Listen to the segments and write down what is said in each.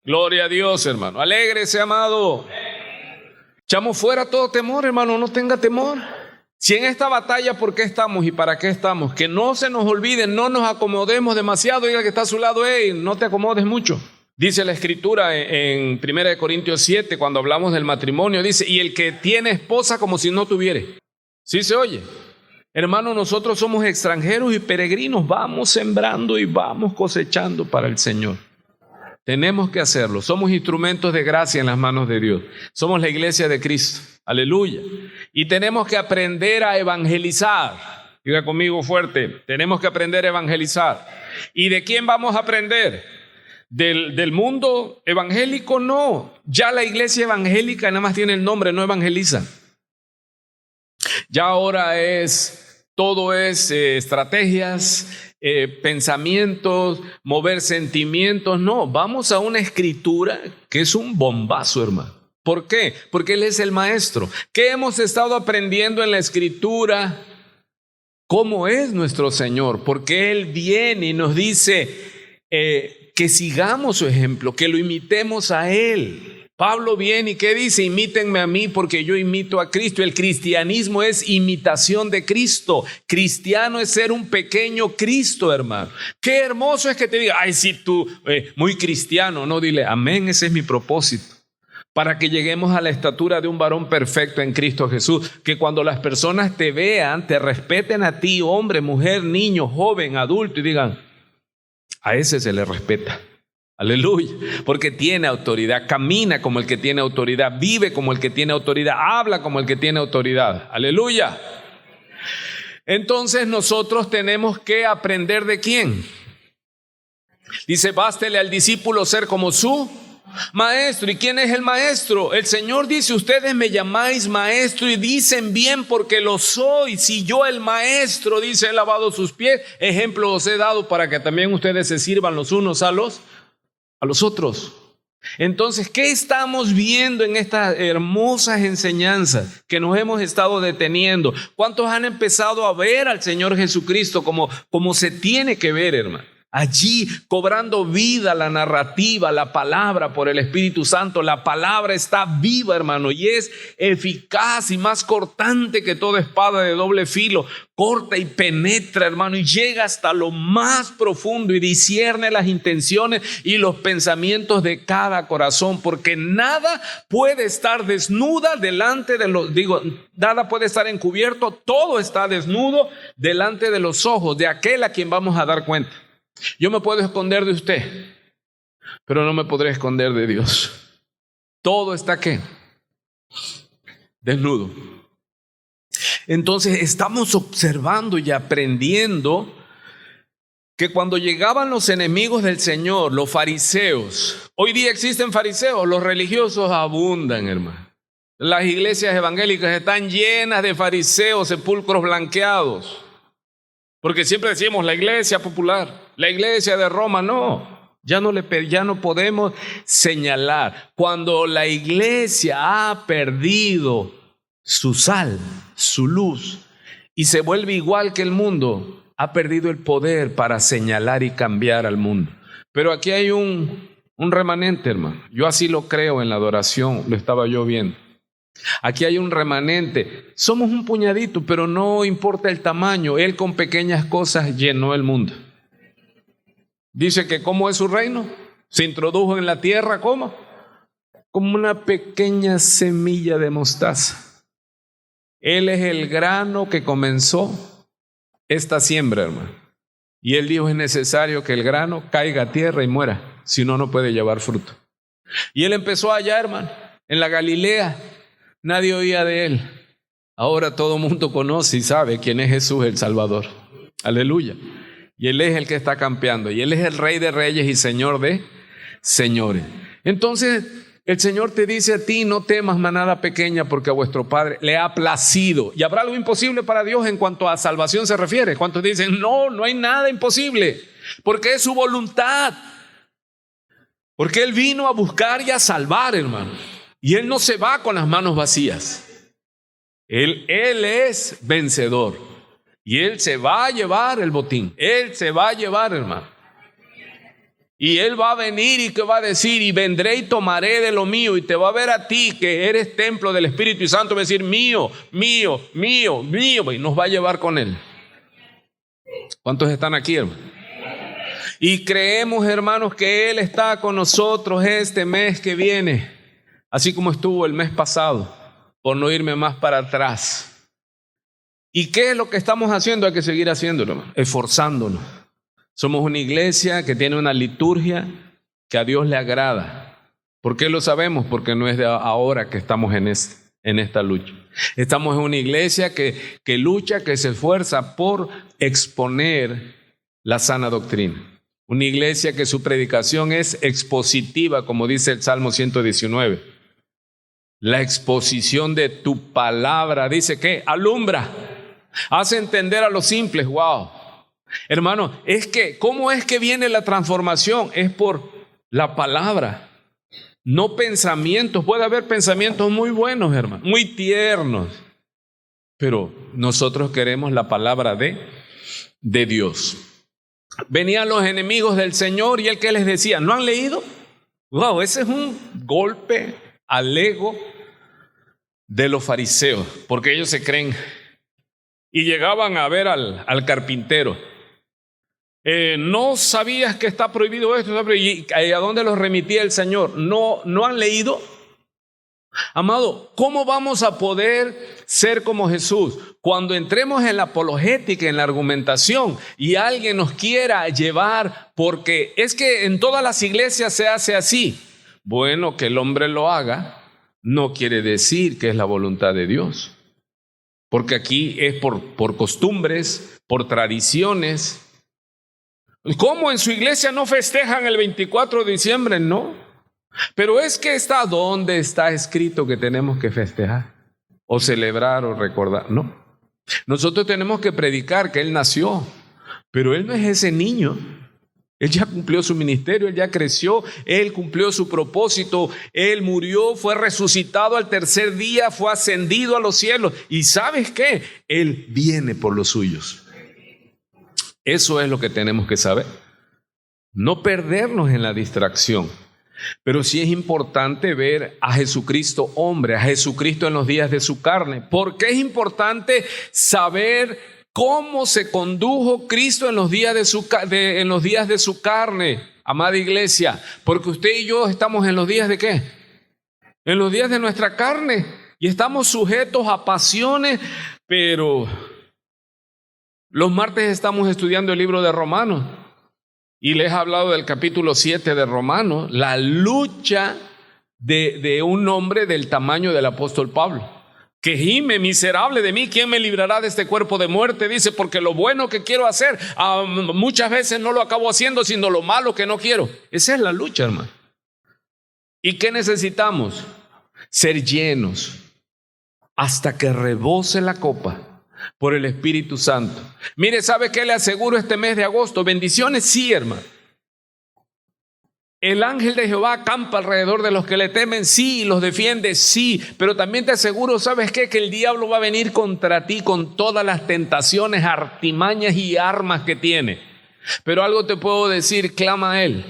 Gloria a Dios, hermano. Alégrese, amado. Echamos fuera todo temor, hermano. No tenga temor. Si en esta batalla, ¿por qué estamos y para qué estamos? Que no se nos olvide, no nos acomodemos demasiado. Diga que está a su lado, no te acomodes mucho. Dice la Escritura en 1 Corintios 7, cuando hablamos del matrimonio, dice, y el que tiene esposa como si no tuviere. ¿Sí se oye? Hermano, nosotros somos extranjeros y peregrinos, vamos sembrando y vamos cosechando para el Señor. Tenemos que hacerlo, somos instrumentos de gracia en las manos de Dios. Somos la iglesia de Cristo, aleluya. Y tenemos que aprender a evangelizar. Diga conmigo fuerte, tenemos que aprender a evangelizar. ¿Y de quién vamos a aprender? ¿Del mundo evangélico? No, ya la iglesia evangélica nada más tiene el nombre, no evangeliza. Ya ahora todo es estrategias, pensamientos, mover sentimientos. No, vamos a una escritura que es un bombazo, hermano. ¿Por qué? Porque Él es el maestro. ¿Qué hemos estado aprendiendo en la escritura? ¿Cómo es nuestro Señor? Porque Él viene y nos dice que sigamos su ejemplo, que lo imitemos a Él. Pablo viene y ¿qué dice? Imítenme a mí porque yo imito a Cristo. El cristianismo es imitación de Cristo. Cristiano es ser un pequeño Cristo, hermano. Qué hermoso es que te diga, ay, sí, tú, muy cristiano. No, dile, amén, ese es mi propósito. Para que lleguemos a la estatura de un varón perfecto en Cristo Jesús. Que cuando las personas te vean, te respeten a ti, hombre, mujer, niño, joven, adulto, y digan, a ese se le respeta. Aleluya, porque tiene autoridad, camina como el que tiene autoridad, vive como el que tiene autoridad, habla como el que tiene autoridad. Aleluya. Entonces nosotros tenemos que aprender ¿de quién? Dice, bástele al discípulo ser como su maestro. ¿Y quién es el maestro? El Señor dice, ustedes me llamáis maestro y dicen bien porque lo soy. Si yo el maestro, dice, he lavado sus pies, ejemplo os he dado para que también ustedes se sirvan los unos a los otros. Entonces, ¿qué estamos viendo en estas hermosas enseñanzas que nos hemos estado deteniendo? ¿Cuántos han empezado a ver al Señor Jesucristo como se tiene que ver, hermano? Allí cobrando vida la narrativa, la palabra por el Espíritu Santo. La palabra está viva, hermano, y es eficaz y más cortante que toda espada de doble filo. Corta y penetra, hermano, y llega hasta lo más profundo y discierne las intenciones y los pensamientos de cada corazón, porque nada puede estar desnuda delante de nada puede estar encubierto, todo está desnudo delante de los ojos de aquel a quien vamos a dar cuenta. Yo me puedo esconder de usted, pero no me podré esconder de Dios. Todo está ¿qué? Desnudo. Entonces estamos observando y aprendiendo que cuando llegaban los enemigos del Señor, los fariseos, hoy día existen fariseos, los religiosos abundan, hermano. Las iglesias evangélicas están llenas de fariseos, sepulcros blanqueados. Porque siempre decimos la iglesia popular, la iglesia de Roma, no. Ya no podemos señalar. Cuando la iglesia ha perdido su sal, su luz, y se vuelve igual que el mundo, ha perdido el poder para señalar y cambiar al mundo. Pero aquí hay un remanente, hermano. Yo así lo creo en la adoración, lo estaba yo viendo. Aquí hay un remanente. Somos un puñadito, pero no importa el tamaño. Él con pequeñas cosas llenó el mundo. Dice que ¿cómo es su reino? Se introdujo en la tierra, ¿cómo? Como una pequeña semilla de mostaza. Él es el grano que comenzó esta siembra, hermano. Y Él dijo, es necesario que el grano caiga a tierra y muera, si no, no puede llevar fruto. Y Él empezó allá, hermano, en la Galilea. Nadie oía de Él. Ahora todo el mundo conoce y sabe quién es Jesús el Salvador. Aleluya. Y Él es el que está campeando. Y Él es el Rey de Reyes y Señor de Señores. Entonces el Señor te dice a ti, no temas manada pequeña, porque a vuestro Padre le ha placido. ¿Y habrá algo imposible para Dios en cuanto a salvación se refiere? ¿Cuántos dicen, no hay nada imposible? Porque es su voluntad. Porque Él vino a buscar y a salvar, hermano. Y Él no se va con las manos vacías. Él es vencedor. Y Él se va a llevar el botín. Él se va a llevar, hermano. Y Él va a venir y que va a decir, y vendré y tomaré de lo mío, y te va a ver a ti que eres templo del Espíritu Santo, va a decir mío, mío, mío, mío, y nos va a llevar con Él. ¿Cuántos están aquí, hermano? Y creemos, hermanos, que Él está con nosotros este mes que viene, así como estuvo el mes pasado, por no irme más para atrás. ¿Y qué es lo que estamos haciendo? Hay que seguir haciéndolo, hermano, esforzándonos. Somos una iglesia que tiene una liturgia que a Dios le agrada. ¿Por qué lo sabemos? Porque no es de ahora que estamos en esta lucha. Estamos en una iglesia que lucha, que se esfuerza por exponer la sana doctrina. Una iglesia que su predicación es expositiva, como dice el Salmo 119. La exposición de tu palabra, dice que alumbra, hace entender a los simples. ¡Wow! Hermano, ¿cómo es que viene la transformación? Es por la palabra, no pensamientos. Puede haber pensamientos muy buenos, hermano, muy tiernos, pero nosotros queremos la palabra de Dios. Venían los enemigos del Señor y Él que les decía, ¿no han leído? Wow, ese es un golpe al ego de los fariseos, porque ellos se creen. Y llegaban a ver al carpintero. ¿No sabías que está prohibido esto? ¿Y a dónde los remitía el Señor? ¿No han leído? Amado, ¿cómo vamos a poder ser como Jesús? Cuando entremos en la apologética, en la argumentación, y alguien nos quiera llevar, porque es que en todas las iglesias se hace así. Bueno, que el hombre lo haga no quiere decir que es la voluntad de Dios. Porque aquí es por costumbres, por tradiciones. ¿Cómo en su iglesia no festejan el 24 de diciembre? No. Pero es que ¿dónde está escrito que tenemos que festejar? O celebrar o recordar. No. Nosotros tenemos que predicar que Él nació. Pero Él no es ese niño. Él ya cumplió su ministerio, Él ya creció, Él cumplió su propósito, Él murió, fue resucitado al tercer día, fue ascendido a los cielos. ¿Y sabes qué? Él viene por los suyos. Eso es lo que tenemos que saber. No perdernos en la distracción. Pero sí es importante ver a Jesucristo hombre, a Jesucristo en los días de su carne. ¿Por qué es importante saber cómo se condujo Cristo en los días de su carne, amada iglesia? Porque usted y yo estamos en los días ¿de qué? En los días de nuestra carne. Y estamos sujetos a pasiones, pero los martes estamos estudiando el libro de Romanos. Y les he hablado del capítulo 7 de Romanos, la lucha de un hombre del tamaño del apóstol Pablo. Que gime, miserable de mí, ¿quién me librará de este cuerpo de muerte? Dice, porque lo bueno que quiero hacer, muchas veces no lo acabo haciendo, sino lo malo que no quiero. Esa es la lucha, hermano. ¿Y qué necesitamos? Ser llenos hasta que rebose la copa por el Espíritu Santo. Mire, ¿sabe qué le aseguro este mes de agosto? Bendiciones, sí, hermano. El ángel de Jehová acampa alrededor de los que le temen, sí, y los defiende, sí. Pero también te aseguro, ¿sabes qué? Que el diablo va a venir contra ti con todas las tentaciones, artimañas y armas que tiene. Pero algo te puedo decir, clama a Él.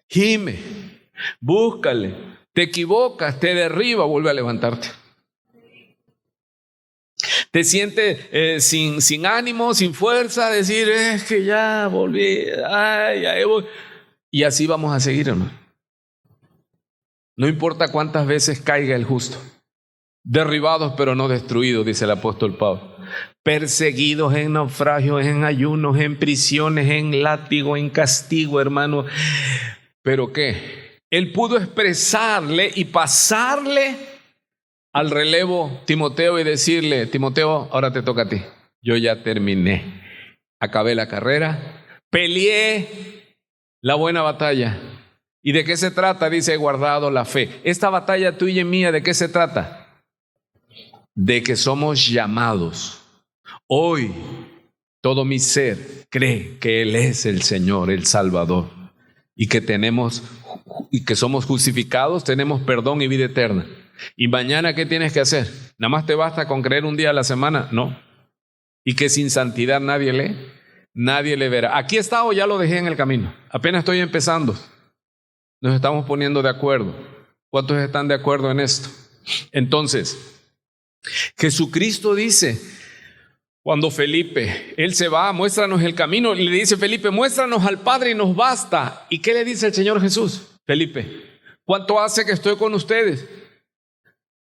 Gime, búscale, te equivocas, te derriba, vuelve a levantarte. Te sientes sin ánimo, sin fuerza, decir, es que ya volví, ya voy. Y así vamos a seguir, hermano. No importa cuántas veces caiga el justo. Derribados pero no destruidos, dice el apóstol Pablo. Perseguidos, en naufragios, en ayunos, en prisiones, en látigo, en castigo, hermano. ¿Pero qué? Él pudo expresarle y pasarle al relevo Timoteo y decirle, Timoteo, ahora te toca a ti. Yo ya terminé. Acabé la carrera, peleé la buena batalla. ¿Y de qué se trata? Dice, he guardado la fe. Esta batalla tuya y mía, ¿de qué se trata? De que somos llamados. Hoy, todo mi ser cree que Él es el Señor, el Salvador. Y que somos justificados, tenemos perdón y vida eterna. ¿Y mañana qué tienes que hacer? ¿Nada más te basta con creer un día a la semana? No. ¿Y que sin santidad nadie lee? nadie le verá. Aquí está o ya lo dejé en el camino. Apenas estoy empezando. Nos estamos poniendo de acuerdo. ¿Cuántos están de acuerdo en esto? Entonces, Jesucristo dice, cuando Felipe, él se va, muéstranos el camino, le dice Felipe, muéstranos al Padre y nos basta. ¿Y qué le dice el Señor Jesús? Felipe, ¿cuánto hace que estoy con ustedes?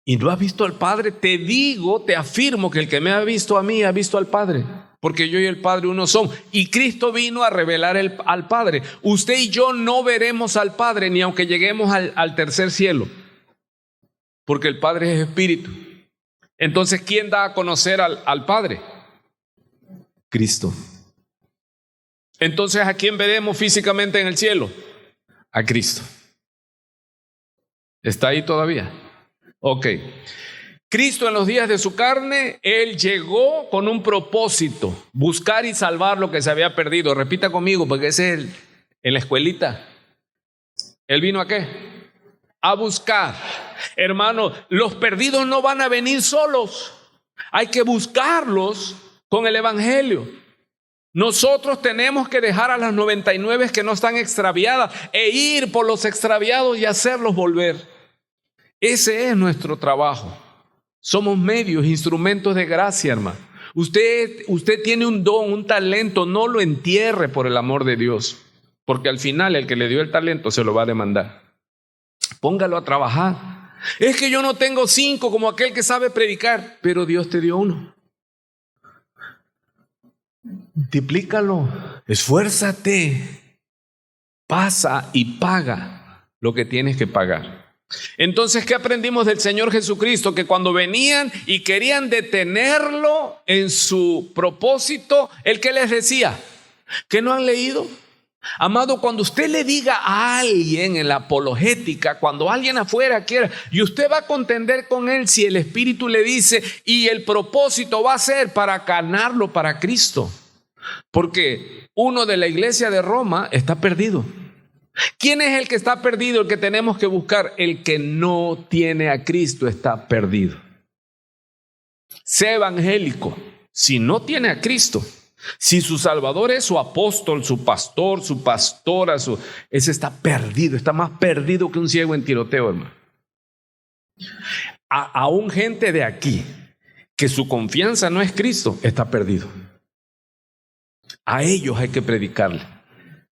¿Y no has visto al Padre? Te digo, te afirmo que el que me ha visto a mí ha visto al Padre, porque yo y el Padre uno son. Y Cristo vino a revelar al Padre. Usted y yo no veremos al Padre ni aunque lleguemos al tercer cielo, porque el Padre es espíritu. Entonces, ¿quién da a conocer al Padre? Cristo. Entonces, ¿a quién veremos físicamente en el cielo? A Cristo. ¿Está ahí todavía? Ok. Cristo en los días de su carne, Él llegó con un propósito, buscar y salvar lo que se había perdido. Repita conmigo, porque ese es en la escuelita. ¿Él vino a qué? A buscar. Hermano, los perdidos no van a venir solos. Hay que buscarlos con el evangelio. Nosotros tenemos que dejar a las 99 que no están extraviadas e ir por los extraviados y hacerlos volver. Ese es nuestro trabajo. Somos medios, instrumentos de gracia, hermano. Usted tiene un don, un talento, no lo entierre por el amor de Dios, porque al final el que le dio el talento se lo va a demandar. Póngalo a trabajar. Es que yo no tengo 5 como aquel que sabe predicar, pero Dios te dio 1. Multiplícalo, esfuérzate, pasa y paga lo que tienes que pagar. Entonces, ¿qué aprendimos del Señor Jesucristo? Que cuando venían y querían detenerlo en su propósito, ¿el qué les decía? ¿Que no han leído? Amado, cuando usted le diga a alguien en la apologética, cuando alguien afuera quiera, y usted va a contender con él si el Espíritu le dice, y el propósito va a ser para ganarlo para Cristo. Porque uno de la iglesia de Roma está perdido. ¿Quién es el que está perdido? El que tenemos que buscar. El que no tiene a Cristo está perdido. Sea evangélico. Si no tiene a Cristo, si su Salvador es su apóstol, su pastor, su pastora, ese está perdido. Está más perdido que un ciego en tiroteo, hermano. Aún gente de aquí que su confianza no es Cristo, está perdido. A ellos hay que predicarle.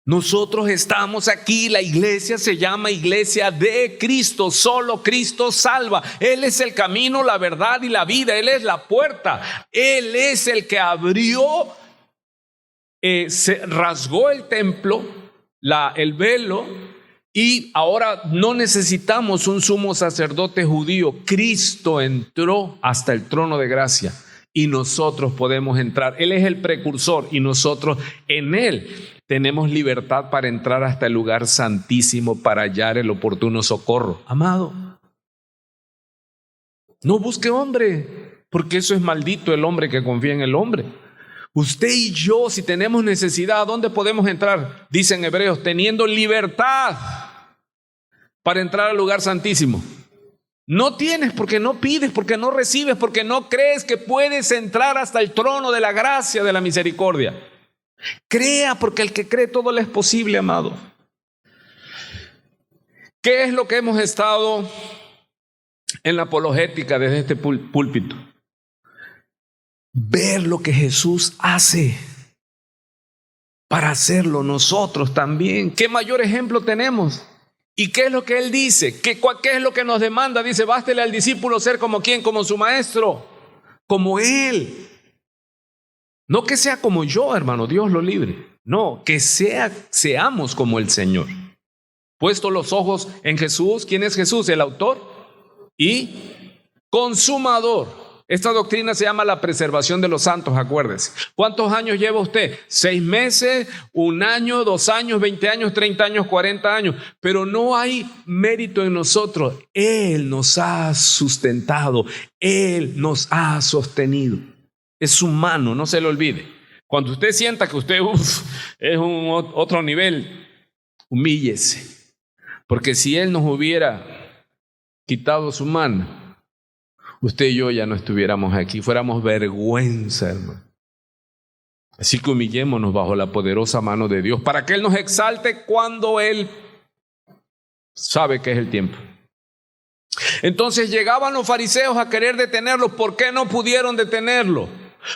Nosotros estamos aquí, la iglesia se llama Iglesia de Cristo, solo Cristo salva. Él es el camino, la verdad y la vida, Él es la puerta, Él es el que abrió, se rasgó el templo, el velo, y ahora no necesitamos un sumo sacerdote judío. Cristo entró hasta el trono de gracia y nosotros podemos entrar. Él es el precursor y nosotros en Él tenemos libertad para entrar hasta el lugar santísimo para hallar el oportuno socorro. Amado, no busque hombre, porque eso es maldito el hombre que confía en el hombre. Usted y yo, si tenemos necesidad, ¿a dónde podemos entrar? Dicen Hebreos, teniendo libertad para entrar al lugar santísimo. No tienes porque no pides, porque no recibes, porque no crees que puedes entrar hasta el trono de la gracia, de la misericordia. Crea, porque el que cree todo le es posible, amado. ¿Qué es lo que hemos estado en la apologética desde este púlpito? Ver lo que Jesús hace para hacerlo nosotros también. ¿Qué mayor ejemplo tenemos? ¿Y qué es lo que Él dice? ¿Qué es lo que nos demanda? Dice, bástele al discípulo ser como ¿quién? Como su maestro, como Él. No que sea como yo, hermano, Dios lo libre. No, que seamos como el Señor. Puesto los ojos en Jesús. ¿Quién es Jesús? El autor y consumador. Esta doctrina se llama la preservación de los santos, acuérdese. ¿Cuántos años lleva usted? 6 meses, 1 año, 2 años, 20 años, 30 años, 40 años. Pero no hay mérito en nosotros. Él nos ha sustentado. Él nos ha sostenido. Es su mano, no se lo olvide. Cuando usted sienta que usted es otro nivel, humíllese. Porque si Él nos hubiera quitado su mano, usted y yo ya no estuviéramos aquí, fuéramos vergüenza, hermano. Así que humillémonos bajo la poderosa mano de Dios para que Él nos exalte cuando Él sabe que es el tiempo. Entonces llegaban los fariseos a querer detenerlo. ¿Por qué no pudieron detenerlo?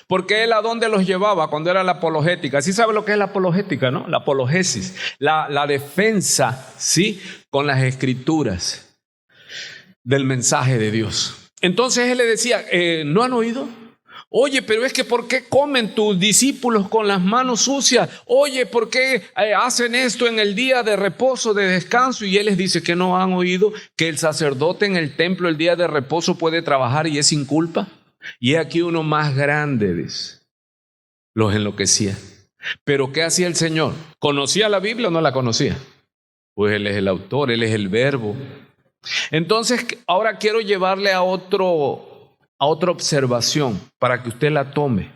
Porque Él a dónde los llevaba cuando era la apologética. ¿Sí sabe lo que es la apologética, no? La apologésis, la defensa, ¿sí? Con las escrituras del mensaje de Dios. Entonces Él le decía, ¿no han oído? Oye, pero es que ¿por qué comen tus discípulos con las manos sucias? Oye, ¿por qué hacen esto en el día de reposo, de descanso? Y Él les dice que no han oído que el sacerdote en el templo el día de reposo puede trabajar y es sin culpa. Y aquí uno más grande, dice, los enloquecía. Pero ¿qué hacía el Señor? ¿Conocía la Biblia o no la conocía? Pues Él es el autor, Él es el verbo. Entonces, ahora quiero llevarle a otra observación para que usted la tome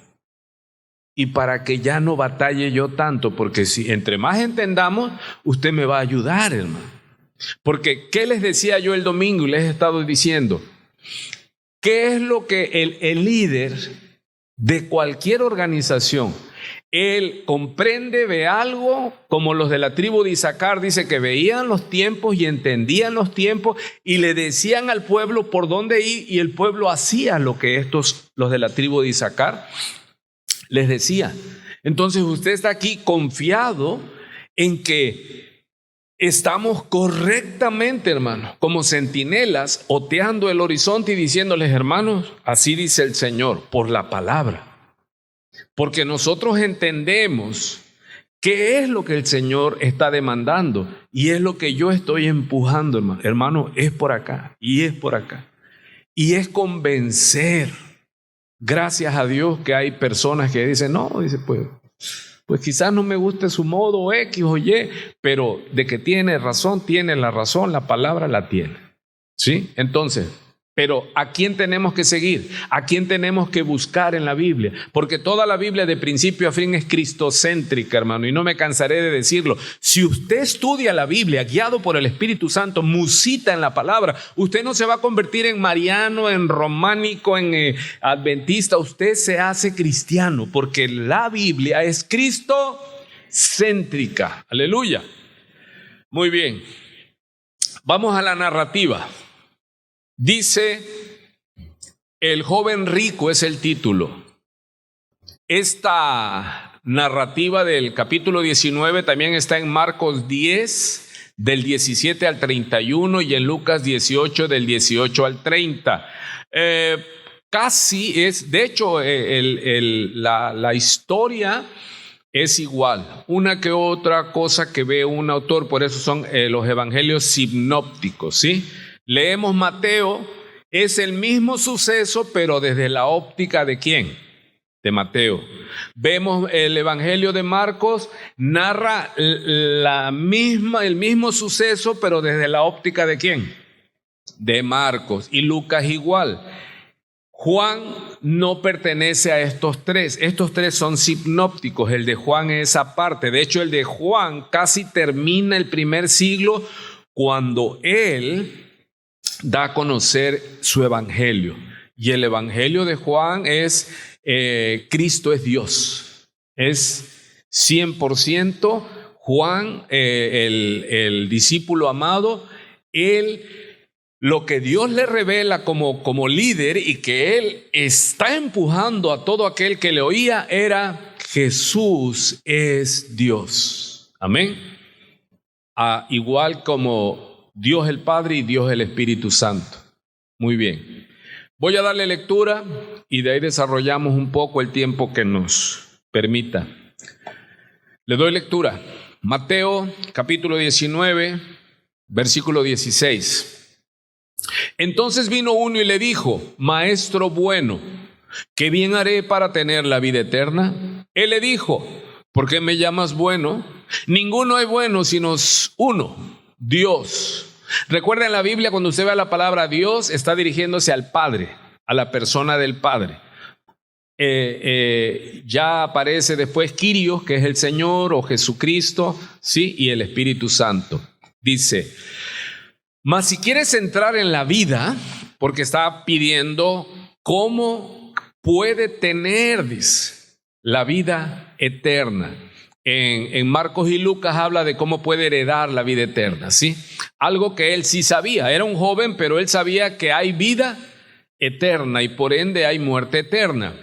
y para que ya no batalle yo tanto, porque si entre más entendamos, usted me va a ayudar, hermano. Porque, ¿qué les decía yo el domingo y les he estado diciendo? ¿Qué es lo que el líder de cualquier organización, él comprende, ve algo, como los de la tribu de Isaacar, dice que veían los tiempos y entendían los tiempos y le decían al pueblo por dónde ir y el pueblo hacía lo que los de la tribu de Isaacar les decía. Entonces usted está aquí confiado en que estamos correctamente, hermanos, como centinelas, oteando el horizonte y diciéndoles, hermanos, así dice el Señor, por la palabra. Porque nosotros entendemos qué es lo que el Señor está demandando y es lo que yo estoy empujando, hermano. Hermano, es por acá y es por acá. Y es convencer. Gracias a Dios que hay personas que dicen, no, dice, pues quizás no me guste su modo X o Y, pero de que tiene razón, tiene la razón, la palabra la tiene. ¿Sí? Entonces, pero ¿a quién tenemos que seguir? ¿A quién tenemos que buscar en la Biblia? Porque toda la Biblia de principio a fin es cristocéntrica, hermano, y no me cansaré de decirlo. Si usted estudia la Biblia guiado por el Espíritu Santo, musita en la palabra, usted no se va a convertir en mariano, en románico, en adventista, usted se hace cristiano, porque la Biblia es cristocéntrica. Aleluya. Muy bien. Vamos a la narrativa. Dice, el joven rico es el título. Esta narrativa del capítulo 19 también está en Marcos 10, del 17 al 31 y en Lucas 18, del 18 al 30. Casi es, de hecho, la historia es igual. Una que otra cosa que ve un autor, por eso son los evangelios sinópticos, ¿sí? Leemos Mateo, es el mismo suceso, pero desde la óptica ¿de quién? De Mateo. Vemos el evangelio de Marcos, narra el mismo suceso, pero desde la óptica ¿de quién? De Marcos. Y Lucas igual. Juan no pertenece a estos tres. Estos tres son sinópticos. El de Juan es aparte. De hecho, el de Juan casi termina el primer siglo cuando él da a conocer su evangelio. Y el evangelio de Juan es Cristo es Dios. Es 100% Juan, el discípulo amado, lo que Dios le revela como líder y que él está empujando a todo aquel que le oía era Jesús es Dios. Amén. Igual como Dios el Padre y Dios el Espíritu Santo. Muy bien. Voy a darle lectura y de ahí desarrollamos un poco el tiempo que nos permita. Le doy lectura. Mateo capítulo 19, versículo 16. Entonces vino uno y le dijo, Maestro bueno, ¿qué bien haré para tener la vida eterna? Él le dijo, ¿por qué me llamas bueno? Ninguno es bueno sino uno, Dios. Recuerda en la Biblia cuando usted ve la palabra Dios está dirigiéndose al Padre, a la persona del Padre. Ya aparece después Kyrios, que es el Señor, o Jesucristo, ¿sí? Y el Espíritu Santo. Dice, mas si quieres entrar en la vida, porque está pidiendo cómo puede tener, dice, la vida eterna. En Marcos y Lucas habla de cómo puede heredar la vida eterna, ¿sí? Algo que él sí sabía. Era un joven, pero él sabía que hay vida eterna y por ende hay muerte eterna.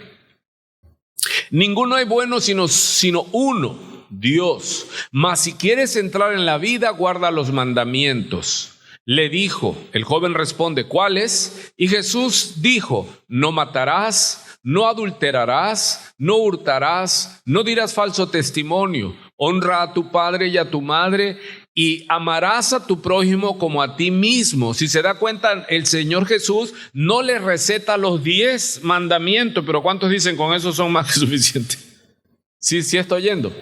Ninguno hay bueno sino uno, Dios. Mas si quieres entrar en la vida, guarda los mandamientos. Le dijo, el joven responde, ¿cuáles? Y Jesús dijo, no matarás, no adulterarás, no hurtarás, no dirás falso testimonio, honra a tu padre y a tu madre y amarás a tu prójimo como a ti mismo. Si se da cuenta, el Señor Jesús no le receta los 10 mandamientos, pero ¿cuántos dicen con eso son más que suficientes? Sí, está oyendo.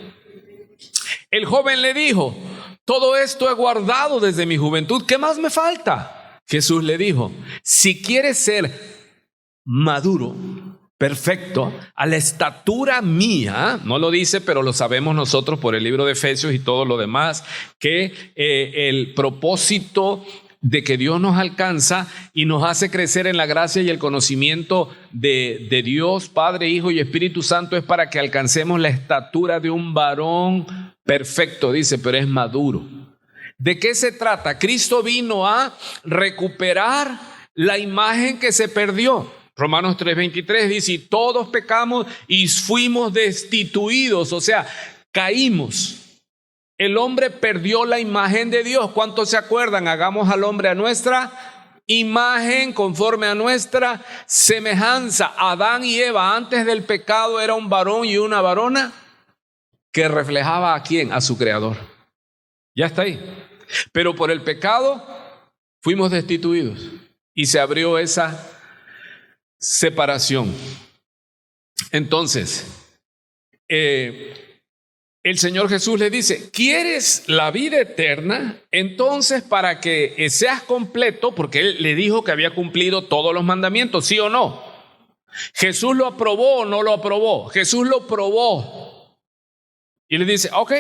El joven le dijo, todo esto he guardado desde mi juventud, ¿qué más me falta? Jesús le dijo, si quieres ser maduro, perfecto, a la estatura mía, no lo dice, pero lo sabemos nosotros por el libro de Efesios y todo lo demás, que el propósito de que Dios nos alcanza y nos hace crecer en la gracia y el conocimiento de Dios, Padre, Hijo y Espíritu Santo es para que alcancemos la estatura de un varón perfecto, dice, pero es maduro. ¿De qué se trata? Cristo vino a recuperar la imagen que se perdió. Romanos 3:23 dice, y todos pecamos y fuimos destituidos, o sea, caímos. El hombre perdió la imagen de Dios. ¿Cuántos se acuerdan? Hagamos al hombre a nuestra imagen, conforme a nuestra semejanza. Adán y Eva antes del pecado era un varón y una varona que reflejaba ¿a quién? A su creador. Ya está ahí. Pero por el pecado fuimos destituidos y se abrió esa separación. Entonces, el Señor Jesús le dice, ¿quieres la vida eterna? Entonces, para que seas completo, porque Él le dijo que había cumplido todos los mandamientos, ¿sí o no? ¿Jesús lo aprobó o no lo aprobó? Jesús lo probó. Y le dice, ok,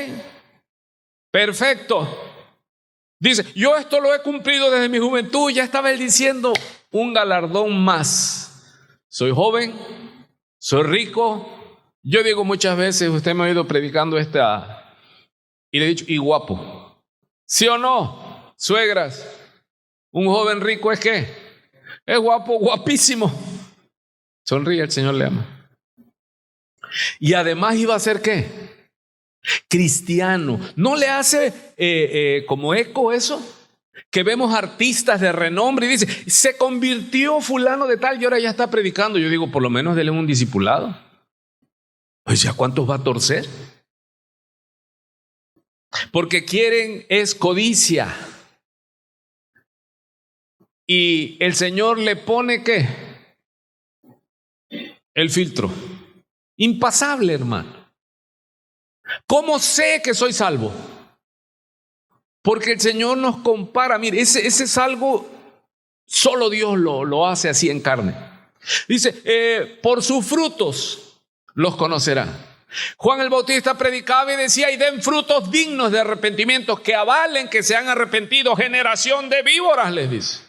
perfecto. Dice, yo esto lo he cumplido desde mi juventud. Ya estaba Él diciendo un galardón más. Soy joven, soy rico. Yo digo muchas veces, usted me ha oído predicando y le he dicho, y guapo. ¿Sí o no? Suegras, un joven rico es ¿qué? Es guapo, guapísimo. Sonríe, el Señor le ama. Y además iba a ser ¿qué? Cristiano. ¿No le hace como eco eso? Que vemos artistas de renombre y dice, se convirtió fulano de tal y ahora ya está predicando. Yo digo, por lo menos déle un discipulado. O sea, ¿cuántos va a torcer? Porque quieren es codicia. Y el Señor le pone ¿qué? El filtro. Impasable, hermano. ¿Cómo sé que soy salvo? Porque el Señor nos compara. Mire, ese es algo, solo Dios lo hace así en carne. Dice, por sus frutos los conocerán. Juan el Bautista predicaba y decía, y den frutos dignos de arrepentimiento, que avalen que se han arrepentido. Generación de víboras, les dice.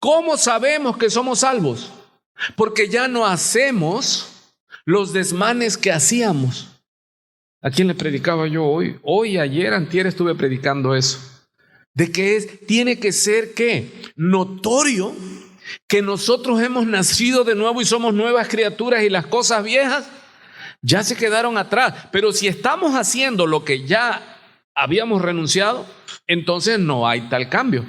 ¿Cómo sabemos que somos salvos? Porque ya no hacemos los desmanes que hacíamos. ¿A quién le predicaba yo hoy? Hoy, ayer, antier estuve predicando eso. De que tiene que ser ¿qué? Notorio que nosotros hemos nacido de nuevo y somos nuevas criaturas y las cosas viejas ya se quedaron atrás. Pero si estamos haciendo lo que ya habíamos renunciado, entonces no hay tal cambio.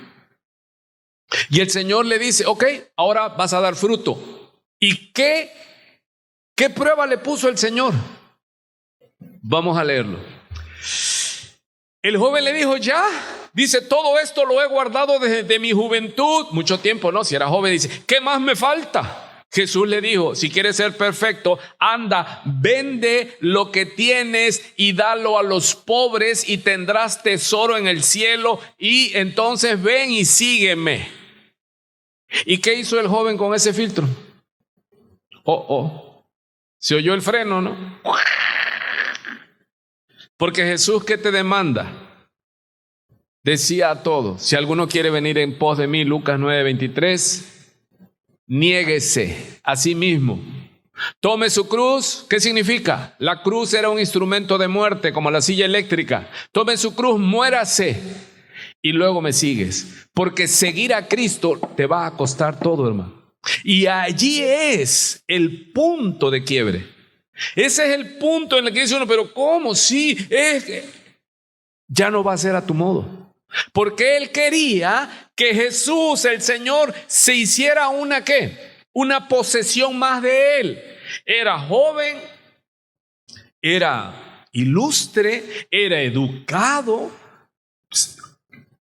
Y el Señor le dice, ok, ahora vas a dar fruto. ¿Y qué prueba le puso el Señor? Vamos a leerlo. El joven le dijo, ya, dice, todo esto lo he guardado desde mi juventud. Mucho tiempo, ¿no? Si era joven, dice, ¿qué más me falta? Jesús le dijo, si quieres ser perfecto, anda, vende lo que tienes y dalo a los pobres y tendrás tesoro en el cielo y entonces ven y sígueme. ¿Y qué hizo el joven con ese filtro? Se oyó el freno, ¿no? Porque Jesús, ¿qué te demanda? Decía a todos, si alguno quiere venir en pos de mí, Lucas 9:23, niéguese a sí mismo, Tome su cruz. ¿Qué significa? La cruz era un instrumento de muerte, como la silla eléctrica. Tome su cruz, muérase y luego me sigues. Porque seguir a Cristo te va a costar todo, hermano. Y allí es el punto de quiebre. Ese es el punto en el que dice uno, pero ¿cómo? Sí, ya no va a ser a tu modo. Porque Él quería que Jesús, el Señor, se hiciera una ¿qué? Una posesión más de Él. Era joven, era ilustre, era educado.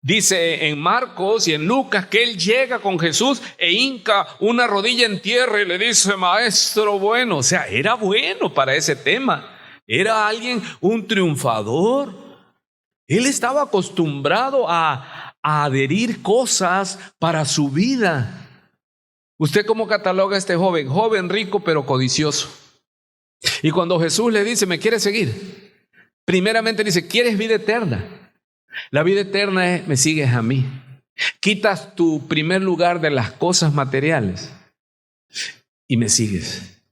Dice en Marcos y en Lucas que Él llega con Jesús e hinca una rodilla en tierra y le dice, maestro bueno. O sea, era bueno para ese tema. Era alguien, un triunfador. Él estaba acostumbrado a adherir cosas para su vida. ¿Usted cómo cataloga a este joven? Joven, rico, pero codicioso. Y cuando Jesús le dice, ¿me quieres seguir? Primeramente dice, ¿quieres vida eterna? La vida eterna es, me sigues a mí. Quitas tu primer lugar de las cosas materiales y me sigues.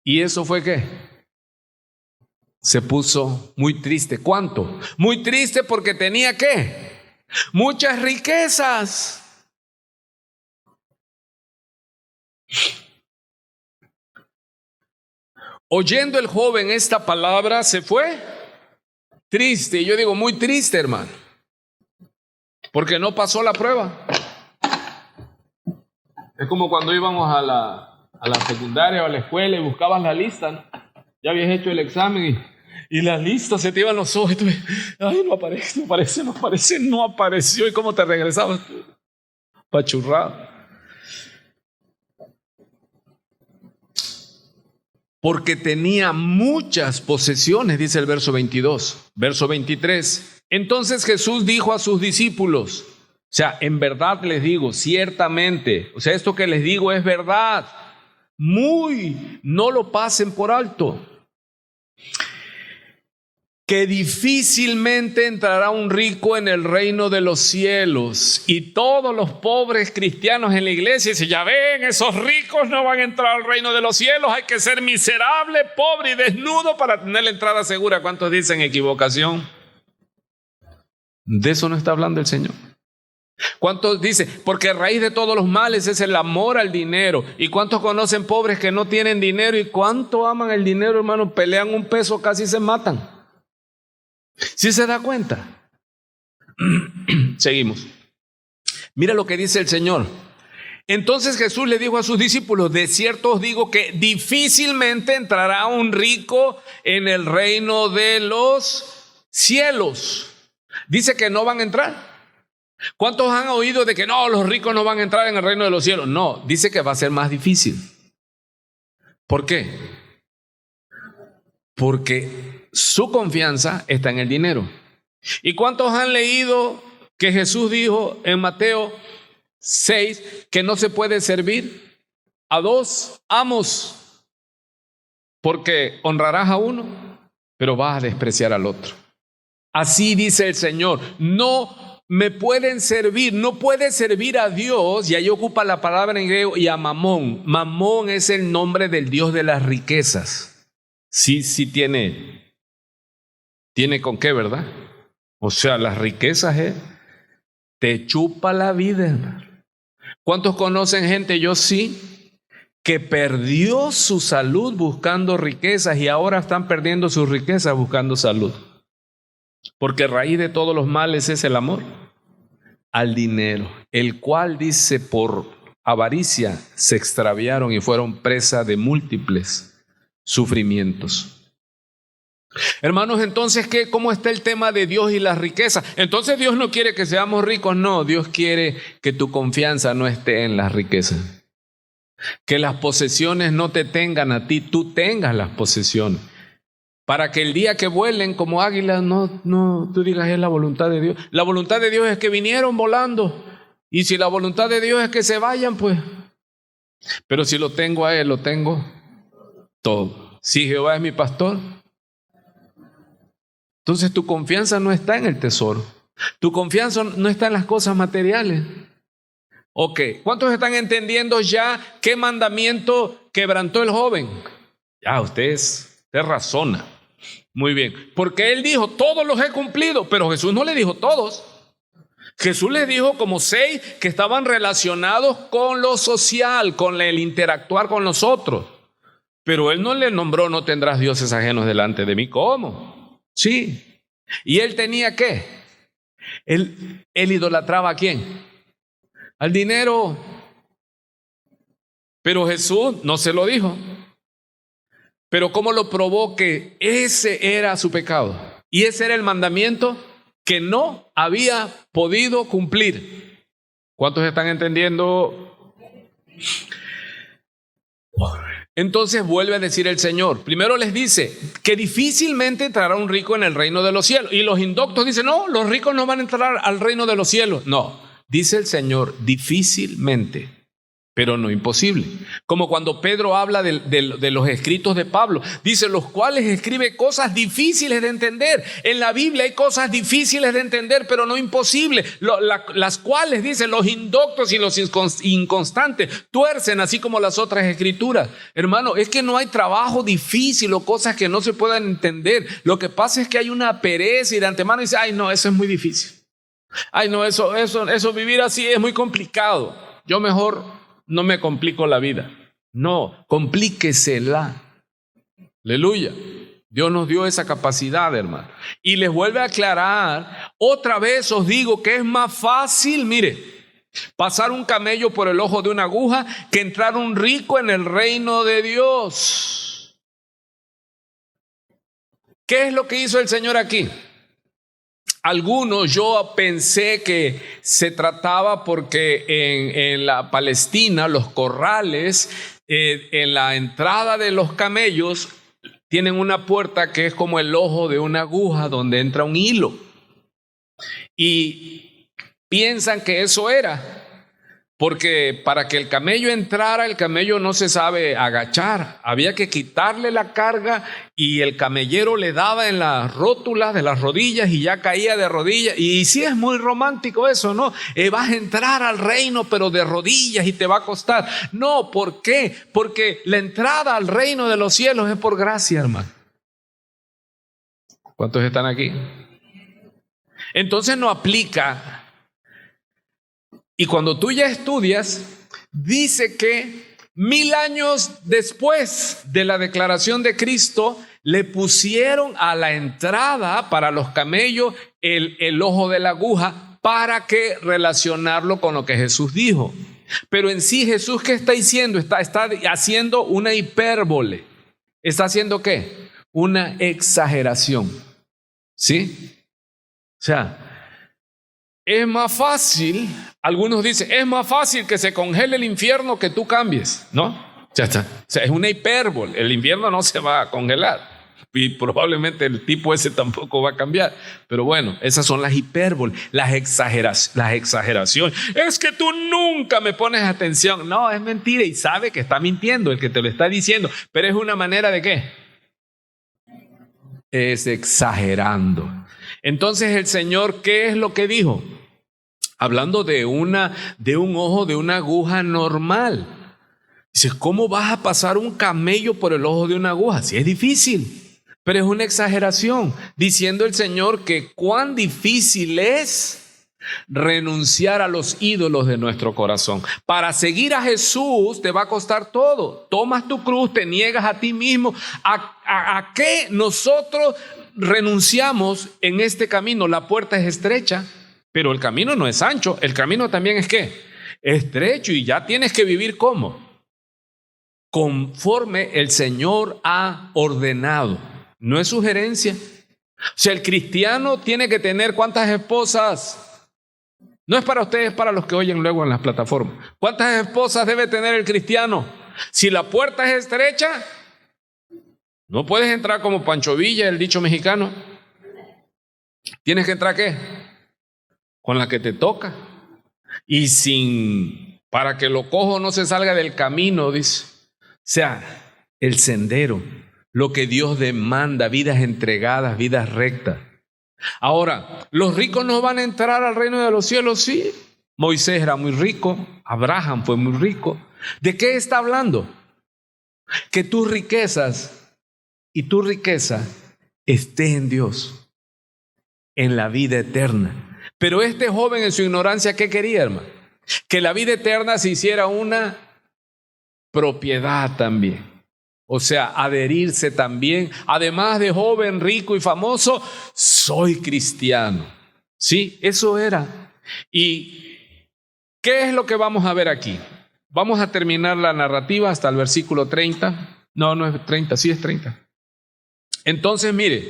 ¿Y eso fue qué? Se puso muy triste. ¿Cuánto? Muy triste porque tenía ¿qué? Muchas riquezas. Oyendo el joven esta palabra, se fue triste. Y yo digo, muy triste, hermano, porque no pasó la prueba. Es como cuando íbamos a la secundaria o a la escuela y buscabas la lista, ¿no? Ya habías hecho el examen y la lista se te iban los ojos. Y tú, ay, no apareció. ¿Y cómo te regresabas? Pachurrado. Porque tenía muchas posesiones, dice el verso 22. Verso 23. Entonces Jesús dijo a sus discípulos, o sea, en verdad les digo, ciertamente, o sea, esto que les digo es verdad. No lo pasen por alto. Que difícilmente entrará un rico en el reino de los cielos. Y todos los pobres cristianos en la iglesia dicen, ya ven, esos ricos no van a entrar al reino de los cielos. Hay que ser miserable, pobre y desnudo para tener la entrada segura. ¿Cuántos dicen equivocación? De eso no está hablando el Señor. ¿Cuántos dicen? Porque raíz de todos los males es el amor al dinero. ¿Y cuántos conocen pobres que no tienen dinero? ¿Y cuánto aman el dinero, hermano? Pelean un peso, casi se matan. ¿Sí se da cuenta? Seguimos. Mira lo que dice el Señor. Entonces Jesús le dijo a sus discípulos, de cierto os digo que difícilmente entrará un rico en el reino de los cielos. Dice que no van a entrar. ¿Cuántos han oído de que no, los ricos no van a entrar en el reino de los cielos? No, dice que va a ser más difícil. ¿Por qué? Porque su confianza está en el dinero. ¿Y cuántos han leído que Jesús dijo en Mateo 6 que no se puede servir a dos amos? Porque honrarás a uno, pero vas a despreciar al otro. Así dice el Señor, no me pueden servir, no puede servir a Dios, y ahí ocupa la palabra en griego, y a Mamón. Mamón es el nombre del Dios de las riquezas. Sí tiene con qué, ¿verdad? O sea, las riquezas te chupa la vida, hermano. ¿Cuántos conocen gente? Yo sí, que perdió su salud buscando riquezas y ahora están perdiendo sus riquezas buscando salud. Porque raíz de todos los males es el amor al dinero, el cual dice por avaricia se extraviaron y fueron presa de múltiples sufrimientos. Hermanos, entonces, ¿cómo está el tema de Dios y las riquezas? Entonces Dios no quiere que seamos ricos. No, Dios quiere que tu confianza no esté en las riquezas. Que las posesiones no te tengan a ti, tú tengas las posesiones. Para que el día que vuelen como águilas, no, tú digas es la voluntad de Dios. La voluntad de Dios es que vinieron volando. Y si la voluntad de Dios es que se vayan, pues. Pero si lo tengo a Él, lo tengo todo. Si Jehová es mi pastor, entonces tu confianza no está en el tesoro. Tu confianza no está en las cosas materiales. Ok, ¿cuántos están entendiendo ya qué mandamiento quebrantó el joven? Ya, usted razona. Muy bien, porque él dijo, todos los he cumplido, pero Jesús no le dijo todos. Jesús les dijo como 6 que estaban relacionados con lo social, con el interactuar con los otros. Pero él no le nombró, no tendrás dioses ajenos delante de mí. ¿Cómo? Sí. ¿Y él tenía qué? Él idolatraba ¿a quién? Al dinero. Pero Jesús no se lo dijo. Pero ¿cómo lo probó que ese era su pecado? Y ese era el mandamiento que no había podido cumplir. ¿Cuántos están entendiendo? Entonces vuelve a decir el Señor. Primero les dice que difícilmente entrará un rico en el reino de los cielos. Y los indoctos dicen, no, los ricos no van a entrar al reino de los cielos. No, dice el Señor, difícilmente, pero no imposible. Como cuando Pedro habla de los escritos de Pablo, dice, los cuales escribe cosas difíciles de entender. En la Biblia hay cosas difíciles de entender, pero no imposibles, las cuales, dice, los indoctos y los inconstantes tuercen, así como las otras escrituras. Hermano, es que no hay trabajo difícil o cosas que no se puedan entender. Lo que pasa es que hay una pereza y de antemano dice, ay no, eso es muy difícil. Ay no, eso vivir así es muy complicado. Yo mejor no me complico la vida. No, complíquesela. Aleluya. Dios nos dio esa capacidad, hermano. Y les vuelve a aclarar, otra vez os digo que es más fácil, mire, pasar un camello por el ojo de una aguja que entrar un rico en el reino de Dios. ¿Qué es lo que hizo el Señor aquí? Algunos yo pensé que se trataba porque en la Palestina los corrales en la entrada de los camellos tienen una puerta que es como el ojo de una aguja donde entra un hilo y piensan que eso era porque para que el camello entrara, el camello no se sabe agachar, había que quitarle la carga y el camellero le daba en las rótulas de las rodillas y ya caía de rodillas. Y sí es muy romántico eso, ¿no? Vas a entrar al reino pero de rodillas y te va a costar. No, ¿por qué? Porque la entrada al reino de los cielos es por gracia, hermano. ¿Cuántos están aquí? Entonces no aplica. Y cuando tú ya estudias, dice que 1000 años después de la declaración de Cristo, le pusieron a la entrada para los camellos el ojo de la aguja para que relacionarlo con lo que Jesús dijo. Pero en sí Jesús, ¿qué está diciendo? Está haciendo una hipérbole. ¿Está haciendo qué? Una exageración. ¿Sí? O sea, es más fácil, algunos dicen, es más fácil que se congele el infierno que tú cambies, ¿no? Ya está. O sea, es una hipérbole, el infierno no se va a congelar y probablemente el tipo ese tampoco va a cambiar. Pero bueno, esas son las hipérboles, las exageraciones. Es que tú nunca me pones atención. No, es mentira y sabe que está mintiendo el que te lo está diciendo, pero es una manera de ¿qué? Es exagerando. Entonces el Señor, ¿qué es lo que dijo? Hablando de un ojo de una aguja normal. Dice, ¿cómo vas a pasar un camello por el ojo de una aguja? Sí, es difícil, pero es una exageración. Diciendo el Señor que cuán difícil es renunciar a los ídolos de nuestro corazón. Para seguir a Jesús te va a costar todo. Tomas tu cruz, te niegas a ti mismo. ¿A qué nosotros renunciamos en este camino? La puerta es estrecha, pero el camino no es ancho. El camino también es ¿qué? Estrecho, y ya tienes que vivir ¿cómo? Conforme el Señor ha ordenado. No es sugerencia. O sea, el cristiano tiene que tener ¿cuántas esposas? No es para ustedes, es para los que oyen luego en las plataformas. ¿Cuántas esposas debe tener el cristiano? Si la puerta es estrecha, no puedes entrar como Pancho Villa, el dicho mexicano. ¿Tienes que entrar qué? Con la que te toca. Y para que lo cojo no se salga del camino, dice. O sea, el sendero, lo que Dios demanda, vidas entregadas, vidas rectas. Ahora, ¿los ricos no van a entrar al reino de los cielos? Sí, Moisés era muy rico, Abraham fue muy rico. ¿De qué está hablando? Que tus riquezas y tu riqueza esté en Dios, en la vida eterna. Pero este joven en su ignorancia, ¿qué quería, hermano? Que la vida eterna se hiciera una propiedad también. O sea, adherirse también. Además de joven, rico y famoso, soy cristiano. Sí, eso era. ¿Y qué es lo que vamos a ver aquí? Vamos a terminar la narrativa hasta el versículo 30. No es 30, sí es 30. Entonces, mire,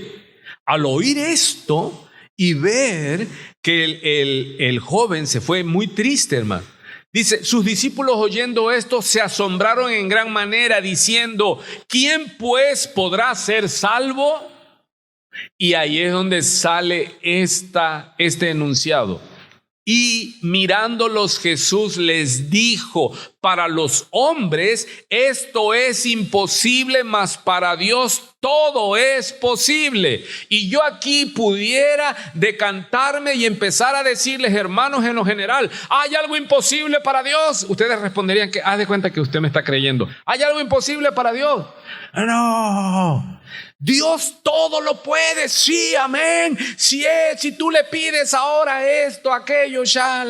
al oír esto y ver que el joven se fue muy triste, hermano. Dice, sus discípulos oyendo esto se asombraron en gran manera diciendo, ¿quién pues podrá ser salvo? Y ahí es donde sale este enunciado. Y mirándolos Jesús les dijo, para los hombres esto es imposible, mas para Dios todo es posible. Y yo aquí pudiera decantarme y empezar a decirles, hermanos, en lo general, ¿hay algo imposible para Dios? Ustedes responderían que haz de cuenta que usted me está creyendo. ¿Hay algo imposible para Dios? No. Dios todo lo puede, sí, amén. Si tú le pides ahora esto, aquello, ya,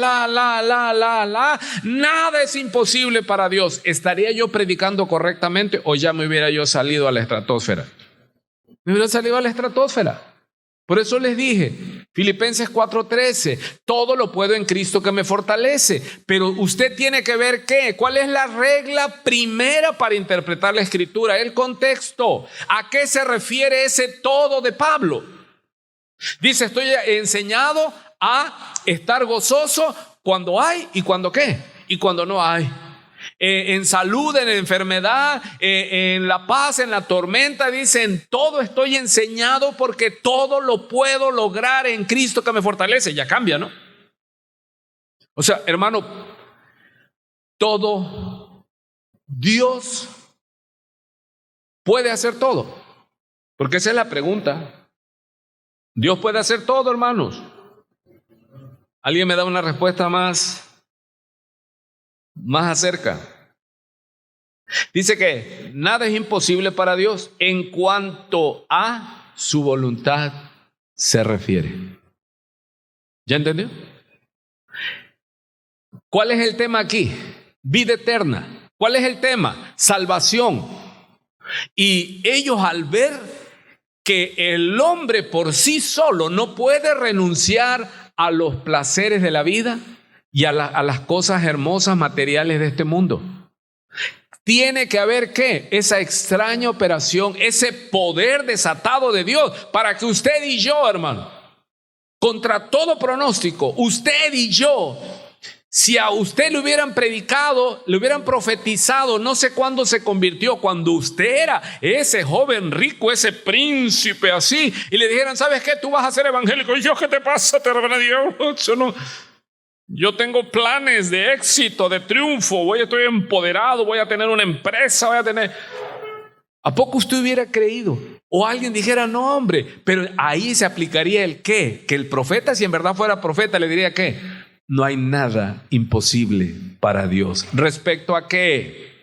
nada es imposible para Dios. ¿Estaría yo predicando correctamente o ya me hubiera yo salido a la estratosfera? Me hubiera salido a la estratosfera. Por eso les dije, Filipenses 4:13, todo lo puedo en Cristo que me fortalece. Pero usted tiene que ver ¿cuál es la regla primera para interpretar la Escritura? El contexto. ¿A qué se refiere ese todo de Pablo? Dice, estoy enseñado a estar gozoso cuando hay y cuando y cuando no hay. En salud, en enfermedad, en la paz, en la tormenta, dice, en todo estoy enseñado porque todo lo puedo lograr en Cristo que me fortalece. Ya cambia, ¿no? O sea, hermano, todo, Dios puede hacer todo. Porque esa es la pregunta. Dios puede hacer todo, hermanos. ¿Alguien me da una respuesta más acerca? Dice que nada es imposible para Dios en cuanto a su voluntad se refiere. ¿Ya entendió? ¿Cuál es el tema aquí? Vida eterna. ¿Cuál es el tema? Salvación. Y ellos al ver que el hombre por sí solo no puede renunciar a los placeres de la vida y a las cosas hermosas materiales de este mundo, tiene que haber esa extraña operación, ese poder desatado de Dios para que usted y yo, hermano, contra todo pronóstico, usted y yo, si a usted le hubieran predicado, le hubieran profetizado, no sé cuándo se convirtió, cuando usted era ese joven rico, ese príncipe así, y le dijeran, ¿sabes qué? Tú vas a ser evangélico. Y yo, ¿qué te pasa? Te Yo tengo planes de éxito, de triunfo, estoy empoderado, voy a tener una empresa, ¿A poco usted hubiera creído? O alguien dijera, no, hombre, pero ahí se aplicaría el ¿qué? Que el profeta, si en verdad fuera profeta, le diría ¿qué? No hay nada imposible para Dios. ¿Respecto a qué?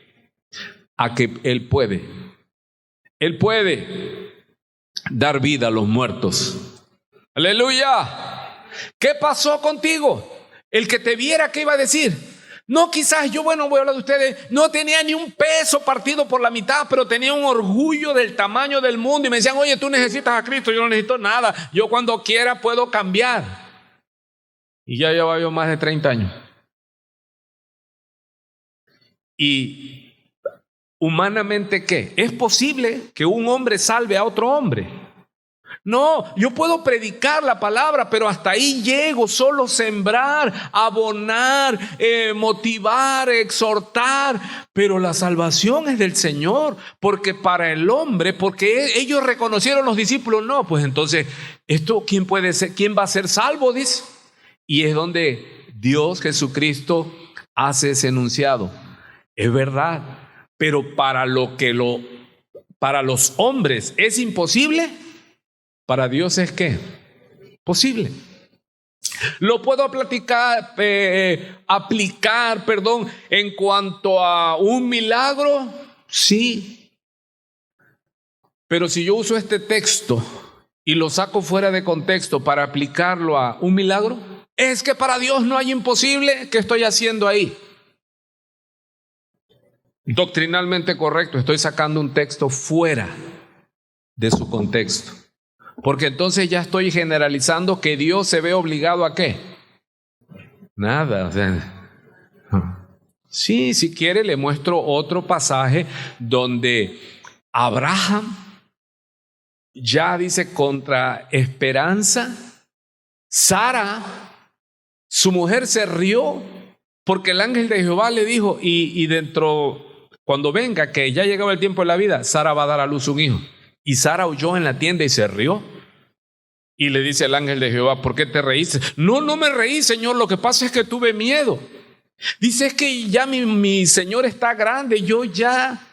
A que Él puede dar vida a los muertos. ¡Aleluya! ¿Qué pasó contigo? El que te viera, ¿qué iba a decir? No, quizás yo, voy a hablar de ustedes, no tenía ni un peso partido por la mitad, pero tenía un orgullo del tamaño del mundo y me decían, oye, tú necesitas a Cristo, yo no necesito nada, yo cuando quiera puedo cambiar. Y ya llevaba yo más de 30 años. Y humanamente, ¿qué? ¿Es posible que un hombre salve a otro hombre? No, yo puedo predicar la palabra, pero hasta ahí llego, solo sembrar, abonar, motivar, exhortar, pero la salvación es del Señor, porque para el hombre, porque ellos reconocieron los discípulos, no, pues entonces, ¿esto quién puede ser? ¿Quién va a ser salvo? Dice, y es donde Dios Jesucristo hace ese enunciado, es verdad, pero para los hombres es imposible. Para Dios es ¿qué? Posible. Lo puedo aplicar, en cuanto a un milagro, sí. Pero si yo uso este texto y lo saco fuera de contexto para aplicarlo a un milagro, es que para Dios no hay imposible. ¿Qué estoy haciendo ahí? Doctrinalmente correcto, estoy sacando un texto fuera de su contexto. Porque entonces ya estoy generalizando que Dios se ve obligado a ¿qué? Nada. O sea, sí, si quiere le muestro otro pasaje donde Abraham ya dice contra esperanza. Sara, su mujer, se rió porque el ángel de Jehová le dijo, y cuando venga, que ya llegaba el tiempo de la vida, Sara va a dar a luz un hijo. Y Sara huyó en la tienda y se rió. Y le dice el ángel de Jehová, ¿por qué te reíste? No me reí, Señor, lo que pasa es que tuve miedo. Dice, es que ya mi Señor está grande, yo ya...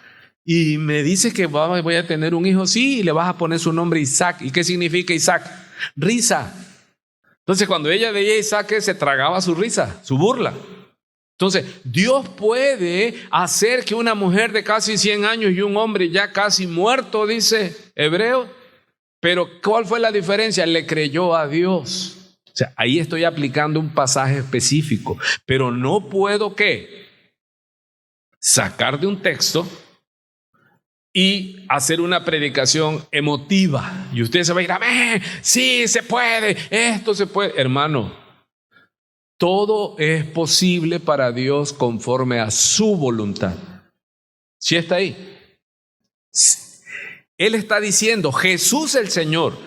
Y me dice que voy a tener un hijo, sí, y le vas a poner su nombre Isaac. ¿Y qué significa Isaac? Risa. Entonces cuando ella veía a Isaac, se tragaba su risa, su burla. Entonces, Dios puede hacer que una mujer de casi 100 años y un hombre ya casi muerto, dice Hebreo, pero ¿cuál fue la diferencia? Le creyó a Dios. O sea, ahí estoy aplicando un pasaje específico, pero no puedo ¿qué? Sacar de un texto y hacer una predicación emotiva. Y usted se va a ir, amén, sí, se puede, esto se puede. Hermano, todo es posible para Dios conforme a su voluntad. ¿Sí está ahí? Él está diciendo, Jesús el Señor,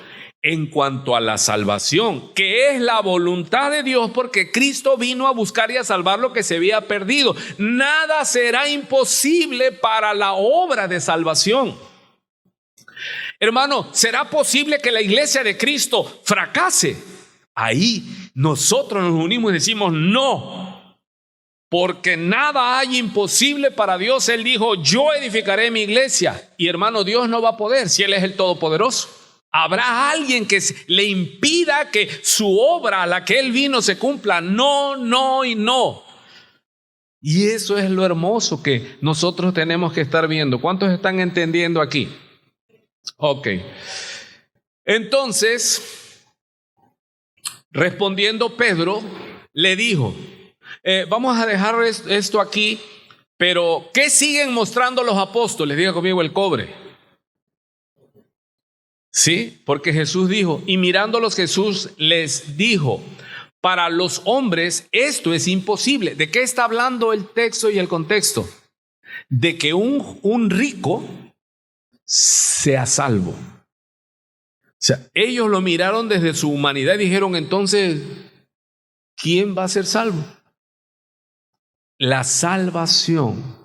en cuanto a la salvación, que es la voluntad de Dios, porque Cristo vino a buscar y a salvar lo que se había perdido. Nada será imposible para la obra de salvación. Hermano, ¿será posible que la iglesia de Cristo fracase? Ahí nosotros nos unimos y decimos no, porque nada hay imposible para Dios. Él dijo, yo edificaré mi iglesia. Y hermano, Dios no va a poder si Él es el Todopoderoso. ¿Habrá alguien que le impida que su obra a la que Él vino se cumpla? No, no y no. Y eso es lo hermoso que nosotros tenemos que estar viendo. ¿Cuántos están entendiendo aquí? Ok. Entonces, respondiendo Pedro, le dijo, vamos a dejar esto aquí, pero ¿qué siguen mostrando los apóstoles? Diga conmigo el cobre. Sí, porque Jesús dijo, y mirándolos Jesús les dijo, para los hombres esto es imposible. ¿De qué está hablando el texto y el contexto? De que un rico sea salvo. O sea, ellos lo miraron desde su humanidad y dijeron, entonces, ¿quién va a ser salvo? La salvación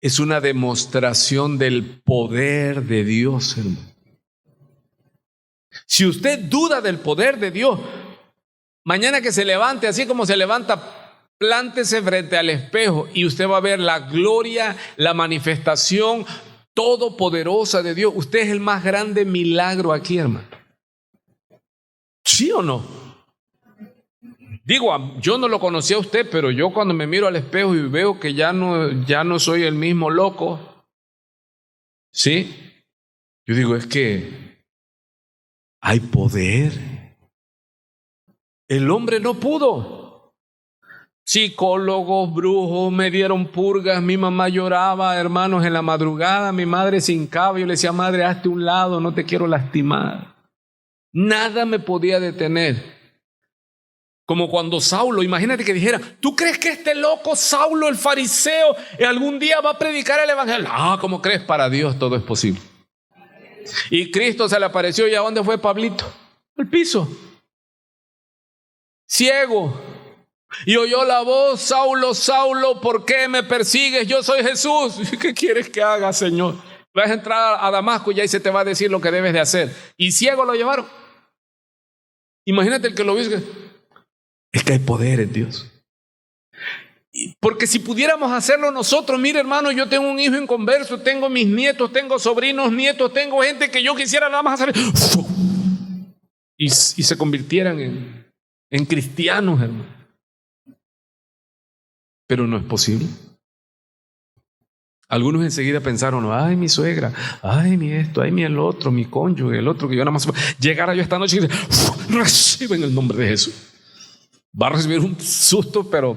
es una demostración del poder de Dios, hermano. Si usted duda del poder de Dios, mañana que se levante, así como se levanta, plántese frente al espejo y usted va a ver la gloria, la manifestación todopoderosa de Dios. Usted es el más grande milagro aquí, hermano. ¿Sí o no? Digo, yo no lo conocía a usted, pero yo cuando me miro al espejo y veo que ya no soy el mismo loco, ¿sí? Yo digo, es que hay poder. El hombre no pudo. Psicólogos, brujos, me dieron purgas, mi mamá lloraba, hermanos, en la madrugada, mi madre se hincaba, yo le decía, madre, hazte un lado, no te quiero lastimar. Nada me podía detener. Como cuando Saulo, imagínate que dijera, ¿tú crees que este loco Saulo, el fariseo, algún día va a predicar el evangelio? Ah, ¿cómo crees? Para Dios todo es posible. Y Cristo se le apareció, ¿y a dónde fue Pablito? Al piso. Ciego. Y oyó la voz, Saulo, Saulo, ¿por qué me persigues? Yo soy Jesús. ¿Qué quieres que haga, Señor? Vas a entrar a Damasco y ahí se te va a decir lo que debes de hacer. Y ciego lo llevaron. Imagínate el que lo vio. Es que hay poder en Dios. Porque si pudiéramos hacerlo nosotros, mire hermano, yo tengo un hijo inconverso, tengo mis nietos, tengo sobrinos nietos, tengo gente que yo quisiera nada más hacer y se convirtieran en cristianos, hermano. Pero no es posible. Algunos enseguida pensaron, ay, mi suegra, ay, mi esto, ay, mi el otro, mi cónyuge, el otro, que yo nada más llegara yo esta noche y dice, recibe en el nombre de Jesús. Va a recibir un susto, pero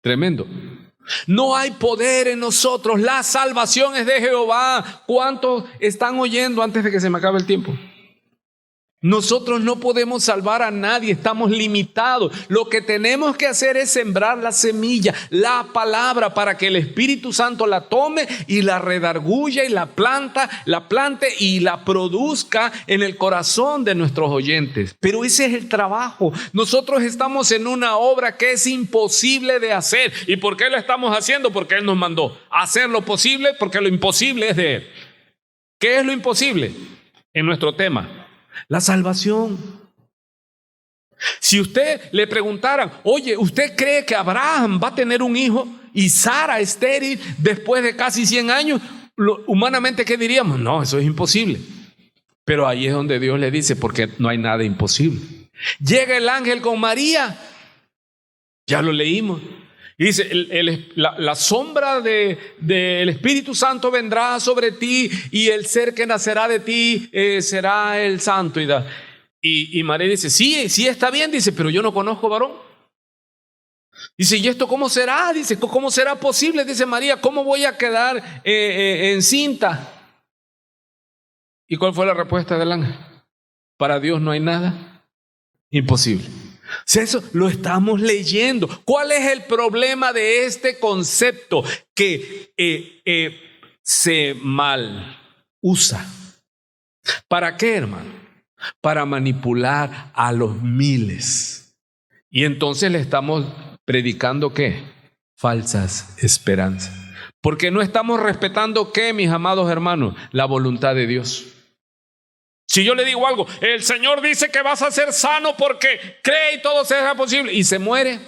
tremendo. No hay poder en nosotros, la salvación es de Jehová. ¿Cuántos están oyendo antes de que se me acabe el tiempo? Nosotros no podemos salvar a nadie, estamos limitados. Lo que tenemos que hacer es sembrar la semilla, la palabra, para que el Espíritu Santo la tome y la redarguya y la plante y la produzca en el corazón de nuestros oyentes. Pero ese es el trabajo. Nosotros estamos en una obra que es imposible de hacer. ¿Y por qué lo estamos haciendo? Porque Él nos mandó a hacer lo posible, porque lo imposible es de Él. ¿Qué es lo imposible? En nuestro tema, la salvación. Si usted le preguntaran, oye, ¿usted cree que Abraham va a tener un hijo y Sara estéril después de casi 100 años? Humanamente, ¿qué diríamos? No, eso es imposible. Pero ahí es donde Dios le dice, porque no hay nada imposible. Llega el ángel con María, ya lo leímos. Y dice, la sombra del Espíritu Santo vendrá sobre ti y el ser que nacerá de ti será el santo. Y María dice, sí está bien, dice, pero yo no conozco varón. Dice, ¿y esto cómo será? Dice, ¿cómo será posible? Dice María, ¿cómo voy a quedar encinta? ¿Y cuál fue la respuesta del ángel? Para Dios no hay nada imposible. Eso lo estamos leyendo. ¿Cuál es el problema de este concepto? Que se mal usa. ¿Para qué, hermano? Para manipular a los miles. Y entonces le estamos predicando ¿qué? Falsas esperanzas. Porque no estamos respetando ¿qué, mis amados hermanos? La voluntad de Dios. Si yo le digo algo, el Señor dice que vas a ser sano porque cree y todo será posible, y se muere.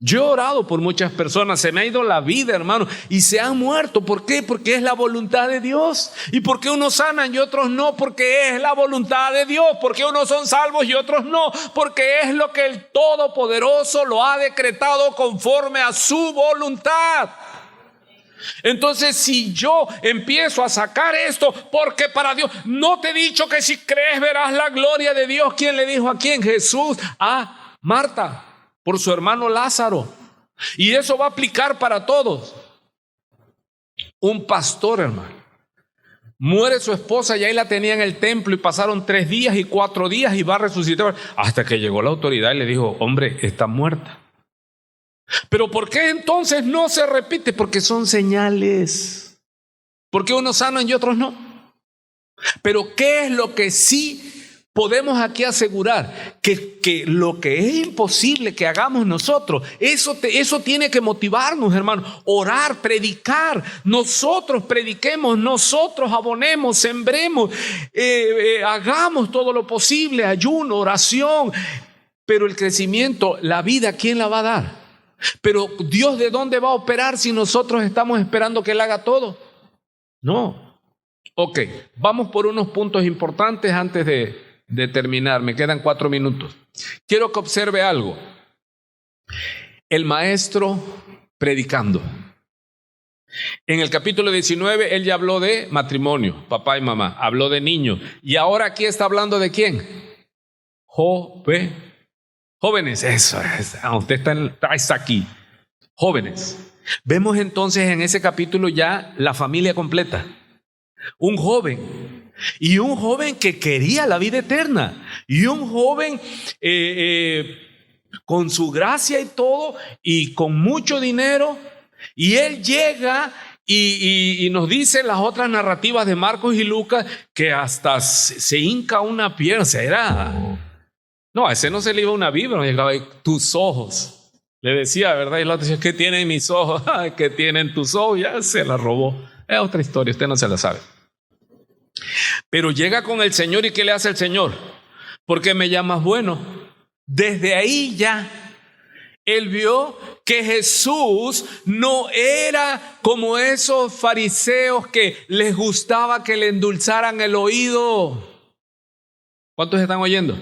Yo he orado por muchas personas, se me ha ido la vida, hermano, y se han muerto. ¿Por qué? Porque es la voluntad de Dios. ¿Y por qué unos sanan y otros no? Porque es la voluntad de Dios. ¿Por qué unos son salvos y otros no? Porque es lo que el Todopoderoso lo ha decretado conforme a su voluntad. Entonces, si yo empiezo a sacar esto, porque para Dios, no te he dicho que si crees verás la gloria de Dios. ¿Quién le dijo a quién? Jesús a Marta, por su hermano Lázaro. Y eso va a aplicar para todos. Un pastor, hermano, muere su esposa y ahí la tenía en el templo y pasaron 3 días y 4 días y va a resucitar. Hasta que llegó la autoridad y le dijo, hombre, está muerta. Pero ¿por qué entonces no se repite? Porque son señales. Porque unos sanan y otros no. Pero ¿qué es lo que sí podemos aquí asegurar? Que lo que es imposible que hagamos nosotros, eso tiene que motivarnos, hermano. Orar, predicar. Nosotros prediquemos, nosotros abonemos, sembremos, hagamos todo lo posible, ayuno, oración. Pero el crecimiento, la vida, ¿quién la va a dar? Pero Dios, ¿de dónde va a operar si nosotros estamos esperando que Él haga todo? No. Ok, vamos por unos puntos importantes antes de terminar. Me quedan 4 minutos. Quiero que observe algo. El maestro predicando. En el capítulo 19, él ya habló de matrimonio, papá y mamá. Habló de niños. Y ahora aquí está hablando de ¿quién? Jóvenes, eso es. Usted está aquí. Jóvenes. Vemos entonces en ese capítulo ya la familia completa. Un joven. Y un joven que quería la vida eterna. Y un joven con su gracia y todo, y con mucho dinero. Y él llega y nos dice las otras narrativas de Marcos y Lucas que hasta se hinca una pierna. No, a ese no se le iba una Biblia, llegaba ahí, tus ojos. Le decía, ¿verdad? Y el otro decía, ¿qué tienen mis ojos? ¿Qué tienen tus ojos? Ya se la robó. Es otra historia, usted no se la sabe. Pero llega con el Señor, ¿y qué le hace el Señor? ¿Por qué me llamas bueno? Desde ahí ya él vio que Jesús no era como esos fariseos que les gustaba que le endulzaran el oído. ¿Cuántos están oyendo?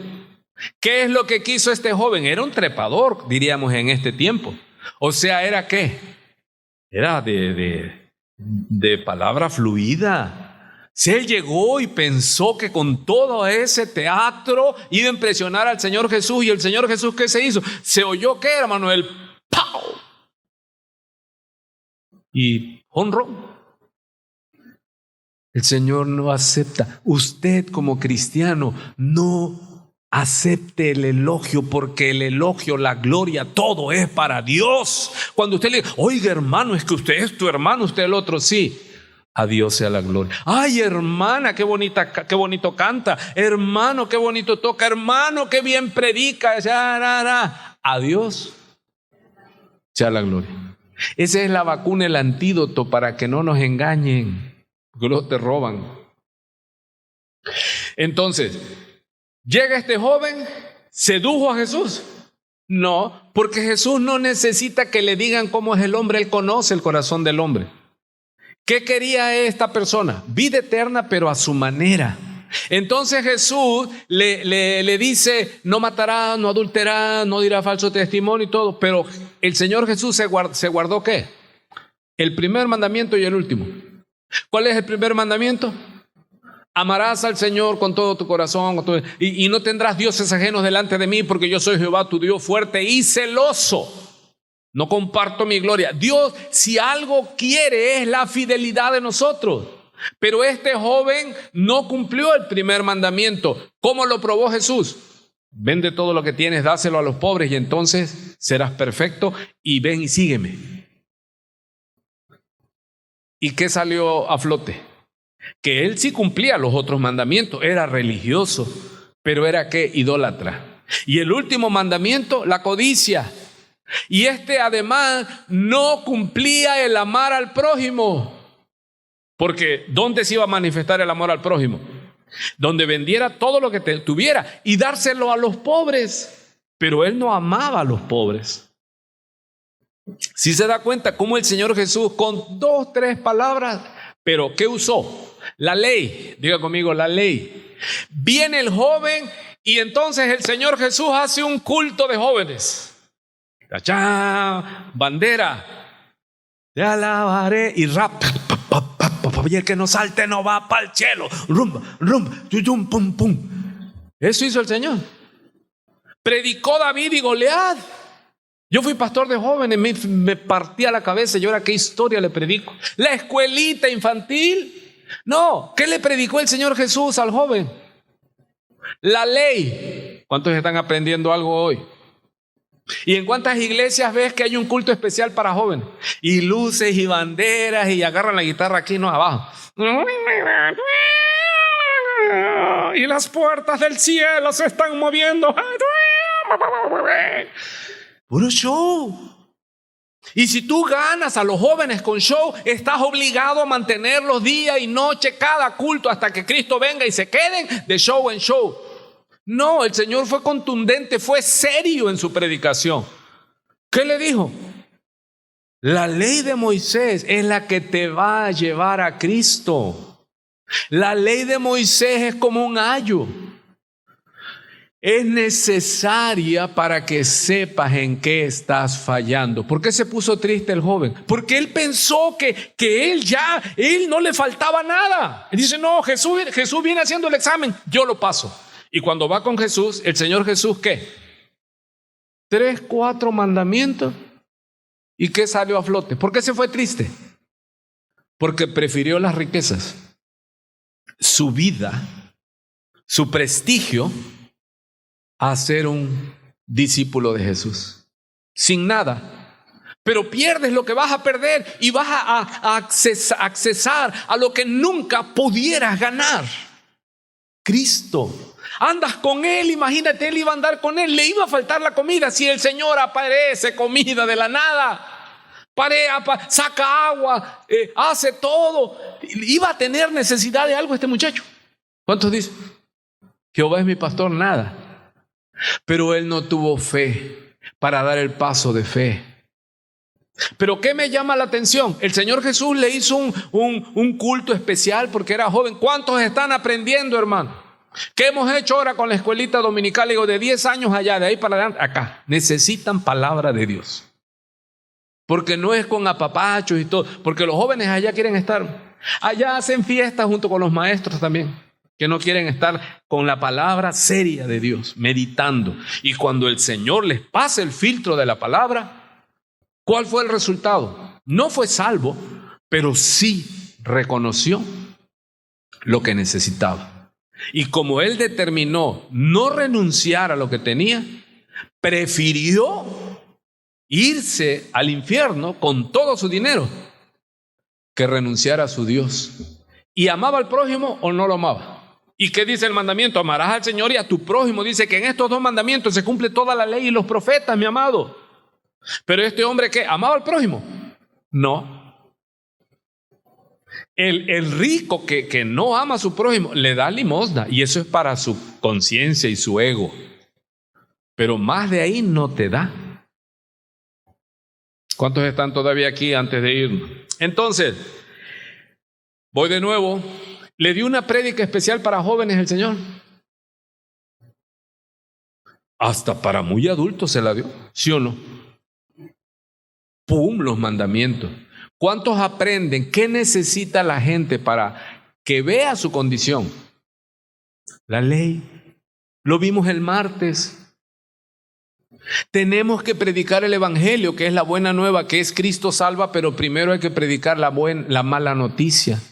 ¿Qué es lo que quiso este joven? Era un trepador, diríamos en este tiempo. O sea, ¿era qué? Era de palabra fluida. Si él llegó y pensó que con todo ese teatro iba a impresionar al Señor Jesús, y el Señor Jesús, ¿qué se hizo? Se oyó, ¿qué, hermano? El ¡pau! Y honrón. El Señor no acepta. Usted como cristiano no acepte el elogio, porque el elogio, la gloria, todo es para Dios. Cuando usted le dice, oiga hermano, es que usted es tu hermano, usted el otro, sí. A Dios sea la gloria. Ay, hermana, qué bonito canta. Hermano, qué bonito toca. Hermano, qué bien predica. A Dios sea la gloria. Esa es la vacuna, el antídoto para que no nos engañen, porque luego te roban. Entonces, llega este joven, ¿sedujo a Jesús? No, porque Jesús no necesita que le digan cómo es el hombre, Él conoce el corazón del hombre. ¿Qué quería esta persona? Vida eterna, pero a su manera. Entonces Jesús le dice, no matará, no adulterará, no dirá falso testimonio y todo, pero el Señor Jesús se guardó ¿qué? El primer mandamiento y el último. ¿Cuál es el primer mandamiento? Amarás al Señor con todo tu corazón y no tendrás dioses ajenos delante de mí, porque yo soy Jehová tu Dios fuerte y celoso. No comparto mi gloria. Dios, si algo quiere, es la fidelidad de nosotros. Pero este joven no cumplió el primer mandamiento. ¿Cómo lo probó Jesús? Vende todo lo que tienes, dáselo a los pobres y entonces serás perfecto, y ven y sígueme. ¿Y qué salió a flote? Que él sí cumplía los otros mandamientos, era religioso, pero era ¿qué? Idólatra. Y el último mandamiento, la codicia. Y este además no cumplía el amar al prójimo. Porque ¿dónde se iba a manifestar el amor al prójimo? Donde vendiera todo lo que tuviera y dárselo a los pobres. Pero él no amaba a los pobres. Si se da cuenta cómo el Señor Jesús, con 2, 3 palabras, pero ¿qué usó? La ley. Diga conmigo, la ley. Viene el joven y entonces el Señor Jesús hace un culto de jóvenes. ¡Chá! Bandera, te alabaré, y rap, y el que no salte no va para el cielo, rumba, yuyum, pum, pum. Eso hizo el Señor. Predicó David y Goliat. Yo fui pastor de jóvenes, me partía la cabeza, y ahora qué historia le predico. La escuelita infantil. No, ¿qué le predicó el Señor Jesús al joven? La ley. ¿Cuántos están aprendiendo algo hoy? ¿Y en cuántas iglesias ves que hay un culto especial para jóvenes? Y luces y banderas y agarran la guitarra aquí, no, abajo. Y las puertas del cielo se están moviendo. Puro show. Y si tú ganas a los jóvenes con show, estás obligado a mantenerlos día y noche, cada culto, hasta que Cristo venga y se queden de show en show. No, el Señor fue contundente, fue serio en su predicación. ¿Qué le dijo? La ley de Moisés es la que te va a llevar a Cristo. La ley de Moisés es como un ayo. Es necesaria para que sepas en qué estás fallando. ¿Por qué se puso triste el joven? Porque él pensó que él no le faltaba nada. Él dice, no, Jesús viene haciendo el examen, yo lo paso. Y cuando va con Jesús, el Señor Jesús, ¿qué? 3, 4 mandamientos. ¿Y qué salió a flote? ¿Por qué se fue triste? Porque prefirió las riquezas, su vida, su prestigio, a ser un discípulo de Jesús. Sin nada. Pero pierdes lo que vas a perder y vas a accesar a lo que nunca pudieras ganar. Cristo. Andas con Él, imagínate, Él iba a andar con Él, le iba a faltar la comida. Si el Señor aparece comida de la nada, saca agua, hace todo, iba a tener necesidad de algo este muchacho. ¿Cuántos dicen? Jehová es mi pastor, nada. Pero él no tuvo fe para dar el paso de fe. Pero ¿qué me llama la atención? El Señor Jesús le hizo un culto especial porque era joven. ¿Cuántos están aprendiendo, hermano? ¿Qué hemos hecho ahora con la escuelita dominical? Digo, de 10 años allá, de ahí para adelante, acá. Necesitan palabra de Dios. Porque no es con apapachos y todo, porque los jóvenes allá quieren estar. Allá hacen fiestas junto con los maestros también, que no quieren estar con la palabra seria de Dios, meditando. Y cuando el Señor les pase el filtro de la palabra, ¿cuál fue el resultado? No fue salvo, pero sí reconoció lo que necesitaba. Y como él determinó no renunciar a lo que tenía, prefirió irse al infierno con todo su dinero que renunciar a su Dios. ¿Y amaba al prójimo o no lo amaba? ¿Y qué dice el mandamiento? Amarás al Señor y a tu prójimo. Dice que en estos dos mandamientos se cumple toda la ley y los profetas, mi amado. Pero este hombre, ¿qué? ¿Amaba al prójimo? No. El rico que no ama a su prójimo le da limosna, y eso es para su conciencia y su ego. Pero más de ahí no te da. ¿Cuántos están todavía aquí antes de irnos? Entonces, voy de nuevo. ¿Le dio una prédica especial para jóvenes el Señor? Hasta para muy adultos se la dio, ¿sí o no? ¡Pum! Los mandamientos. ¿Cuántos aprenden? ¿Qué necesita la gente para que vea su condición? La ley. Lo vimos el martes. Tenemos que predicar el evangelio, que es la buena nueva, que es Cristo salva, pero primero hay que predicar la mala noticia,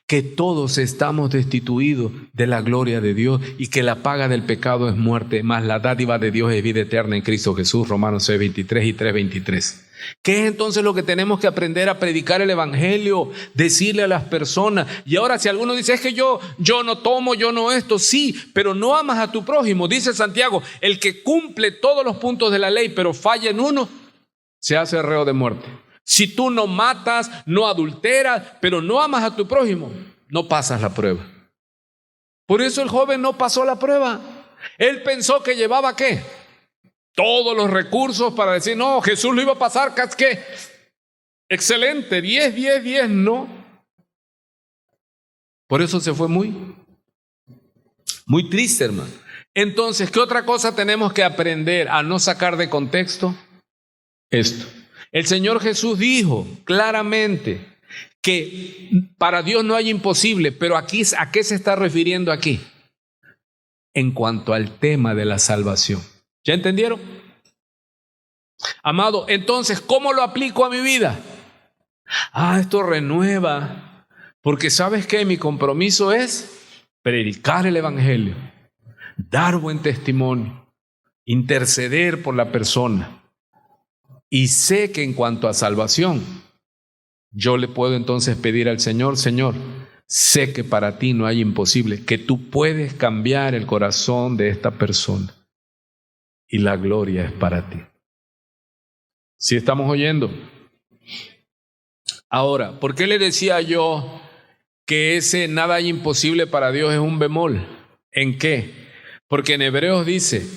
que todos estamos destituidos de la gloria de Dios y que la paga del pecado es muerte, más la dádiva de Dios es vida eterna en Cristo Jesús, Romanos 6:23 y 3:23. ¿Qué es entonces lo que tenemos que aprender a predicar el evangelio? Decirle a las personas. Y ahora si alguno dice, es que yo no tomo, yo no esto, sí, pero no amas a tu prójimo. Dice Santiago, el que cumple todos los puntos de la ley, pero falla en uno, se hace reo de muerte. Si tú no matas, no adulteras, pero no amas a tu prójimo, no pasas la prueba. Por eso el joven no pasó la prueba. Él pensó que llevaba ¿qué? Todos los recursos para decir, no, Jesús lo iba a pasar, ¿qué? Excelente, 10, no. Por eso se fue muy triste, hermano. Entonces, ¿qué otra cosa tenemos que aprender a no sacar de contexto? Esto. El Señor Jesús dijo claramente que para Dios no hay imposible, pero aquí, ¿a qué se está refiriendo aquí? En cuanto al tema de la salvación. ¿Ya entendieron? Amado, entonces, ¿cómo lo aplico a mi vida? Esto renueva, porque ¿sabes qué? Mi compromiso es predicar el evangelio, dar buen testimonio, interceder por la persona. Y sé que en cuanto a salvación, yo le puedo entonces pedir al Señor, Señor, sé que para ti no hay imposible, que tú puedes cambiar el corazón de esta persona. Y la gloria es para ti. ¿Sí estamos oyendo? Ahora, ¿por qué le decía yo que ese nada hay imposible para Dios es un bemol? ¿En qué? Porque en Hebreos dice,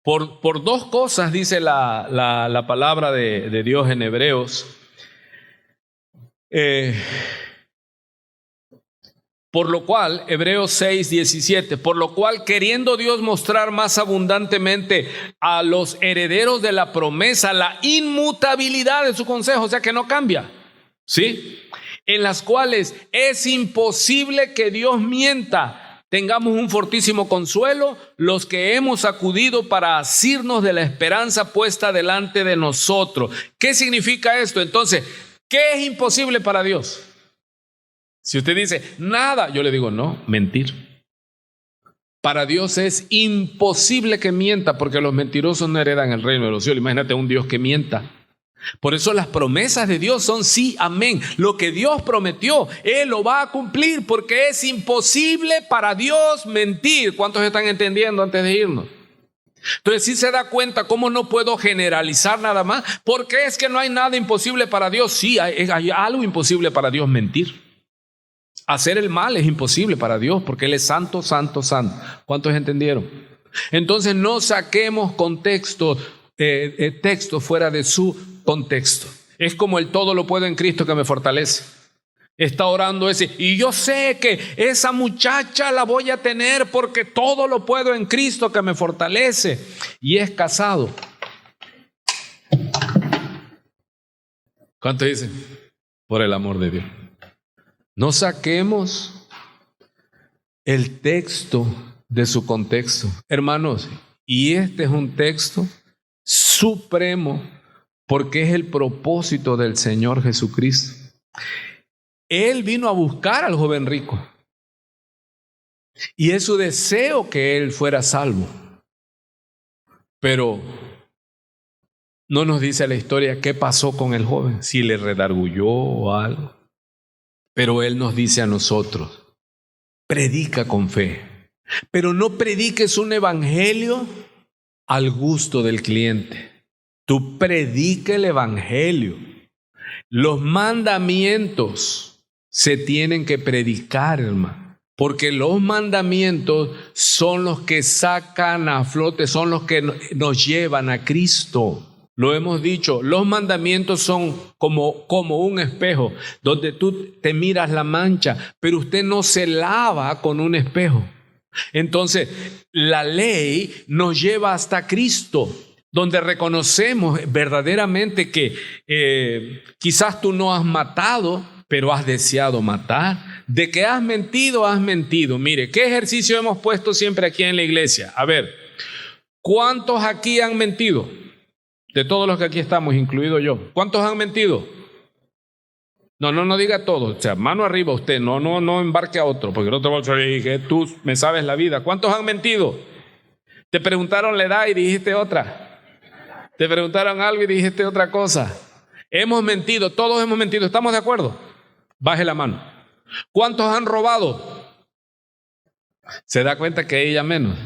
por dos cosas dice la palabra de Dios en Hebreos. Por lo cual, Hebreos 6:17, por lo cual queriendo Dios mostrar más abundantemente a los herederos de la promesa la inmutabilidad de su consejo, o sea que no cambia, ¿sí? En las cuales es imposible que Dios mienta, tengamos un fortísimo consuelo los que hemos acudido para asirnos de la esperanza puesta delante de nosotros. ¿Qué significa esto? Entonces, ¿qué es imposible para Dios? Si usted dice, nada, yo le digo, no, mentir. Para Dios es imposible que mienta, porque los mentirosos no heredan el reino de los cielos. Imagínate un Dios que mienta. Por eso las promesas de Dios son sí, amén. Lo que Dios prometió, Él lo va a cumplir, porque es imposible para Dios mentir. ¿Cuántos están entendiendo antes de irnos? Entonces sí se da cuenta cómo no puedo generalizar nada más. Porque es que no hay nada imposible para Dios. Sí, hay algo imposible para Dios: mentir. Hacer el mal es imposible para Dios, porque Él es santo, santo, santo. ¿Cuántos entendieron? Entonces no saquemos texto fuera de su contexto. Es como el todo lo puedo en Cristo que me fortalece. Está orando ese, y yo sé que esa muchacha la voy a tener porque todo lo puedo en Cristo que me fortalece. Y es casado. ¿Cuánto dicen? Por el amor de Dios. No saquemos el texto de su contexto. Hermanos, y este es un texto supremo porque es el propósito del Señor Jesucristo. Él vino a buscar al joven rico y es su deseo que él fuera salvo. Pero no nos dice la historia qué pasó con el joven, si le redarguyó o algo. Pero él nos dice a nosotros, predica con fe, pero no prediques un evangelio al gusto del cliente. Tú predica el evangelio. Los mandamientos se tienen que predicar, hermano, porque los mandamientos son los que sacan a flote, son los que nos llevan a Cristo. Lo hemos dicho, los mandamientos son como un espejo, donde tú te miras la mancha, pero usted no se lava con un espejo. Entonces, la ley nos lleva hasta Cristo, donde reconocemos verdaderamente que quizás tú no has matado, pero has deseado matar. De que has mentido, has mentido. Mire, ¿qué ejercicio hemos puesto siempre aquí en la iglesia? A ver, ¿cuántos aquí han mentido? De todos los que aquí estamos, incluido yo. ¿Cuántos han mentido? No diga todos. O sea, mano arriba usted, no embarque a otro, porque no te voy a decir que tú me sabes la vida. ¿Cuántos han mentido? Te preguntaron la edad y dijiste otra. Te preguntaron algo y dijiste otra cosa. Hemos mentido, todos hemos mentido. ¿Estamos de acuerdo? Baje la mano. ¿Cuántos han robado? Se da cuenta que ella menos.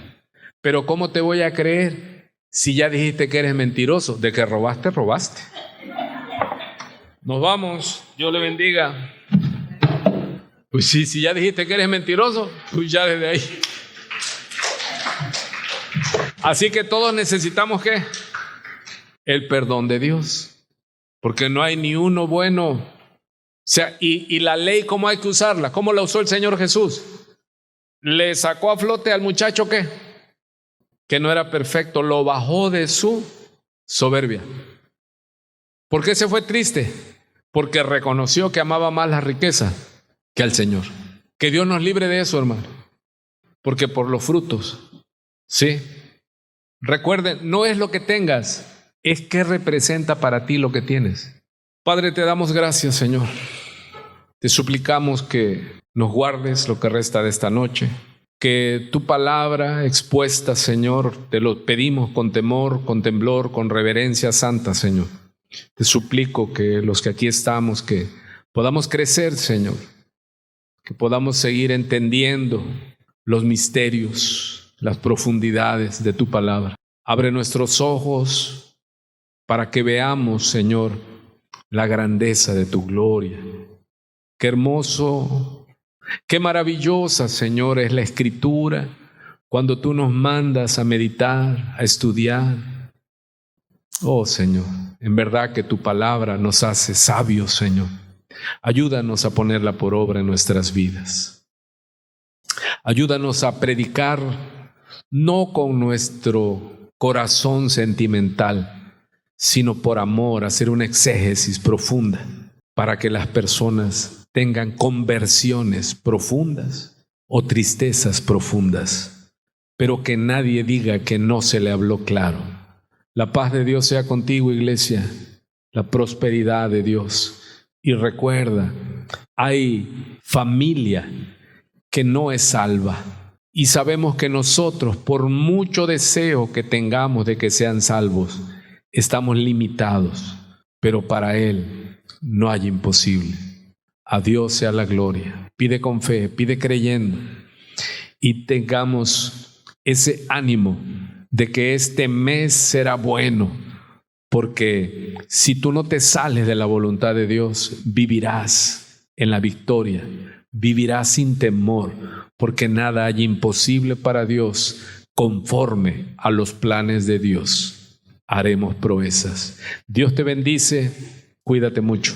Pero ¿cómo te voy a creer si ya dijiste que eres mentiroso? De que robaste, robaste. Nos vamos, Dios le bendiga. Pues sí, si ya dijiste que eres mentiroso, pues ya desde ahí. Así que todos necesitamos ¿qué? El perdón de Dios. Porque no hay ni uno bueno. O sea, y la ley, ¿cómo hay que usarla? ¿Cómo la usó el Señor Jesús? Le sacó a flote al muchacho ¿qué? Que no era perfecto, lo bajó de su soberbia. ¿Por qué se fue triste? Porque reconoció que amaba más la riqueza que al Señor. Que Dios nos libre de eso, hermano. Porque por los frutos, ¿sí? Recuerden, no es lo que tengas, es qué representa para ti lo que tienes. Padre, te damos gracias, Señor. Te suplicamos que nos guardes lo que resta de esta noche. Que tu palabra expuesta, Señor, te lo pedimos con temor, con temblor, con reverencia santa, Señor. Te suplico que los que aquí estamos, que podamos crecer, Señor. Que podamos seguir entendiendo los misterios, las profundidades de tu palabra. Abre nuestros ojos para que veamos, Señor, la grandeza de tu gloria. Qué hermoso, qué maravillosa, Señor, es la Escritura cuando tú nos mandas a meditar, a estudiar. Oh, Señor, en verdad que tu palabra nos hace sabios, Señor. Ayúdanos a ponerla por obra en nuestras vidas. Ayúdanos a predicar no con nuestro corazón sentimental, sino por amor, hacer una exégesis profunda para que las personas tengan conversiones profundas o tristezas profundas, pero que nadie diga que no se le habló claro. La paz de Dios sea contigo, iglesia, la prosperidad de Dios. Y recuerda, hay familia que no es salva. Y sabemos que nosotros, por mucho deseo que tengamos de que sean salvos, estamos limitados, pero para Él no hay imposible. A Dios sea la gloria. Pide con fe, pide creyendo y tengamos ese ánimo de que este mes será bueno, porque si tú no te sales de la voluntad de Dios, vivirás en la victoria, vivirás sin temor, porque nada hay imposible para Dios. Conforme a los planes de Dios haremos proezas. Dios te bendice, cuídate mucho.